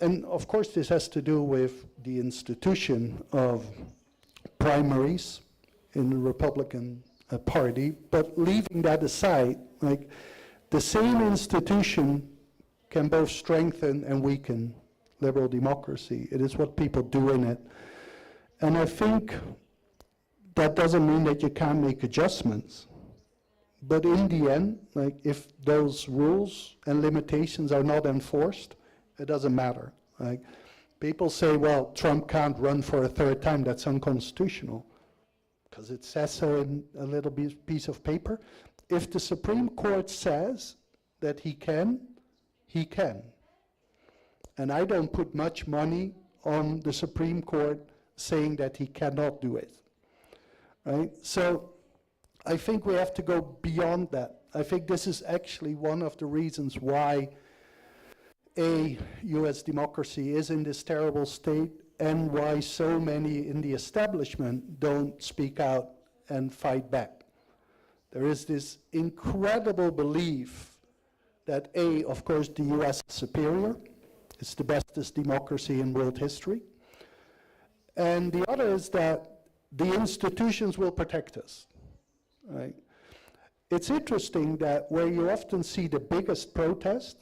and of course this has to do with the institution of primaries in the Republican Party, but leaving that aside, like, the same institution can both strengthen and weaken liberal democracy. It is what people do in it. And I think that doesn't mean that you can't make adjustments. But in the end, like, if those rules and limitations are not enforced, it doesn't matter. Like, people say, well, Trump can't run for a third time, that's unconstitutional, because it says so in a little piece of paper. If the Supreme Court says that he can, he can. And I don't put much money on the Supreme Court saying that he cannot do it, right? So I think we have to go beyond that. I think this is actually one of the reasons why US democracy is in this terrible state, and why so many in the establishment don't speak out and fight back. There is this incredible belief that of course, the US is superior. It's the bestest democracy in world history. And the other is that the institutions will protect us, right? It's interesting that where you often see the biggest protest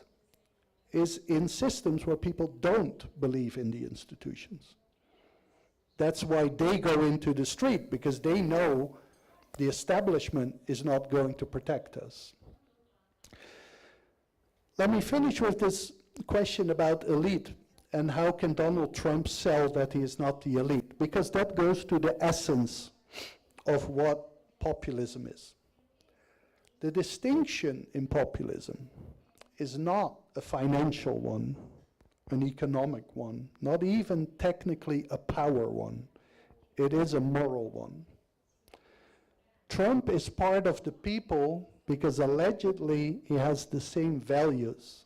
is in systems where people don't believe in the institutions. That's why they go into the street, because they know the establishment is not going to protect us. Let me finish with this question about elite, and how can Donald Trump sell that he is not the elite? Because that goes to the essence of what populism is. The distinction in populism is not a financial one, an economic one, not even technically a power one. It is a moral one. Trump is part of the people because allegedly he has the same values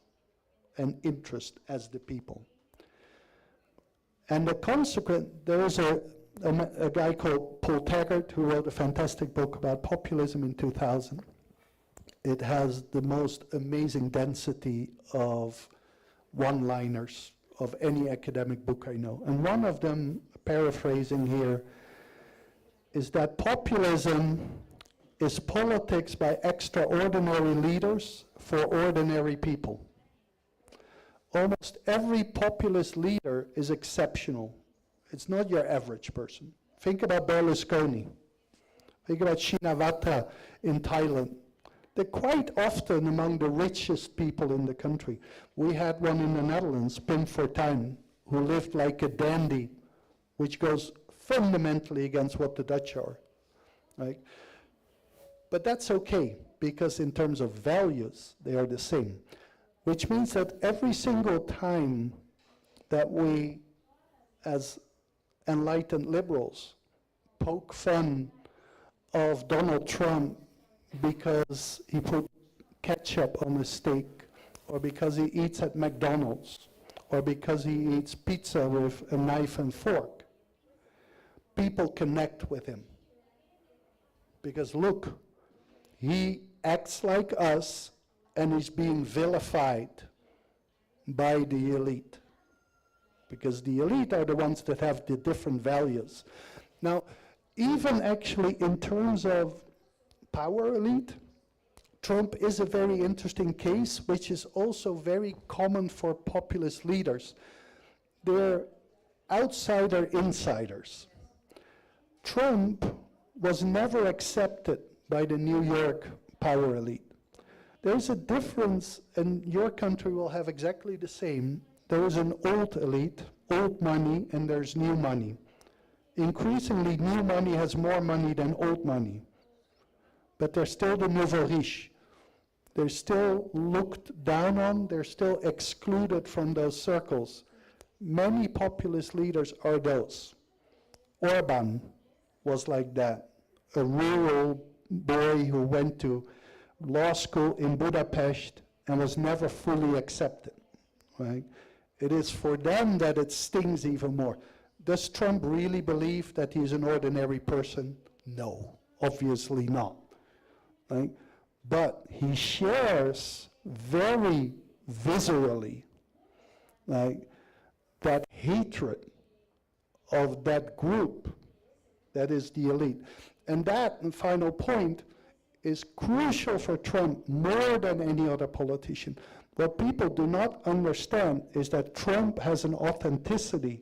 and interest as the people. And the consequence, there is a guy called Paul Taggart who wrote a fantastic book about populism in 2000. It has the most amazing density of one-liners of any academic book I know. And one of them, paraphrasing here, is that populism is politics by extraordinary leaders for ordinary people. Almost every populist leader is exceptional. It's not your average person. Think about Berlusconi. Think about Shinawatra in Thailand. They're quite often among the richest people in the country. We had one in the Netherlands, Pim Fortuyn, who lived like a dandy, which goes fundamentally against what the Dutch are, right? But that's okay, because in terms of values, they are the same. Which means that every single time that we, as enlightened liberals poke fun of Donald Trump because he put ketchup on his steak, or because he eats at McDonald's, or because he eats pizza with a knife and fork, people connect with him. Because look, he acts like us and is being vilified by the elite. Because the elite are the ones that have the different values. Now, even actually in terms of power elite, Trump is a very interesting case, which is also very common for populist leaders. They're outsider insiders. Trump was never accepted by the New York power elite. There's a difference, and your country will have exactly the same. There is an old elite, old money, and there's new money. Increasingly, new money has more money than old money. But they're still the nouveau riche. They're still looked down on, they're still excluded from those circles. Many populist leaders are those. Orban was like that, a rural boy who went to law school in Budapest and was never fully accepted, right? It is for them that it stings even more. Does Trump really believe that he's an ordinary person? No, obviously not, right? But he shares very viscerally, like, that hatred of that group that is the elite. And that, and final point, is crucial for Trump more than any other politician. What people do not understand is that Trump has an authenticity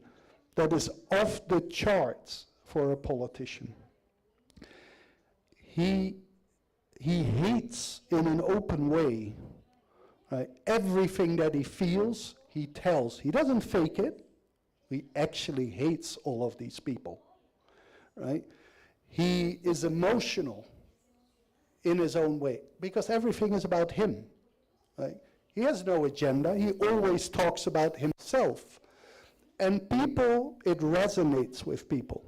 that is off the charts for a politician. He hates in an open way, right? Everything that he feels, he tells. He doesn't fake it. He actually hates all of these people, right? He is emotional in his own way because everything is about him, right? He has no agenda. He always talks about himself. And people, it resonates with people,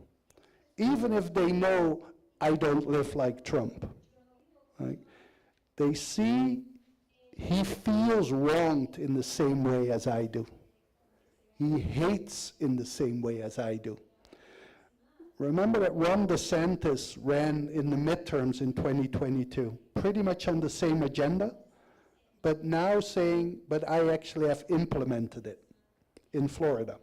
even if they know I don't live like Trump. Right? They see he feels wronged in the same way as I do. He hates in the same way as I do. Remember that Ron DeSantis ran in the midterms in 2022, pretty much on the same agenda, but now saying, but I actually have implemented it in Florida.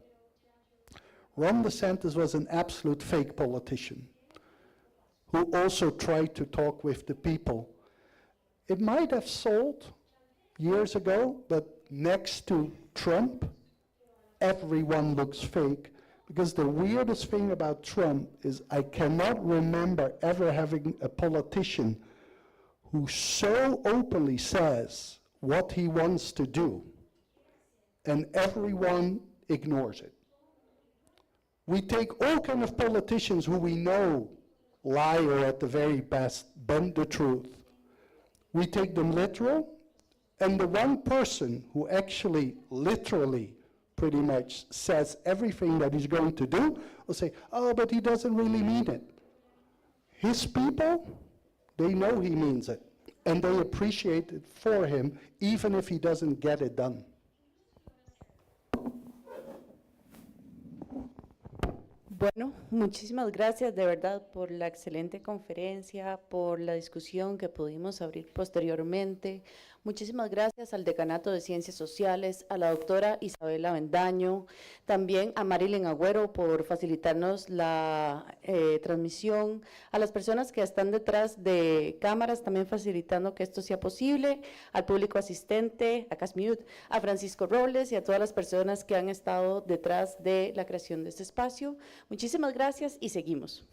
Ron DeSantis was an absolute fake politician who also tried to talk with the people. It might have sold years ago, but next to Trump, everyone looks fake. Because the weirdest thing about Trump is I cannot remember ever having a politician who so openly says what he wants to do, and everyone ignores it. We take all kind of politicians who we know lie or at the very best bend the truth. We take them literal, and the one person who actually literally pretty much says everything that he's going to do will say, oh, but he doesn't really mean it. His people, they know he means it, and they appreciate it for him, even if he doesn't get it done. Bueno, muchísimas gracias de verdad por la excelente conferencia, por la discusión que pudimos abrir posteriormente. Muchísimas gracias al Decanato de Ciencias Sociales, a la doctora Isabela Bendaño, también a Marilyn Agüero por facilitarnos la transmisión, a las personas que están detrás de cámaras también facilitando que esto sea posible, al público asistente, a Cas Mudde, a Francisco Robles y a todas las personas que han estado detrás de la creación de este espacio. Muchísimas gracias y seguimos.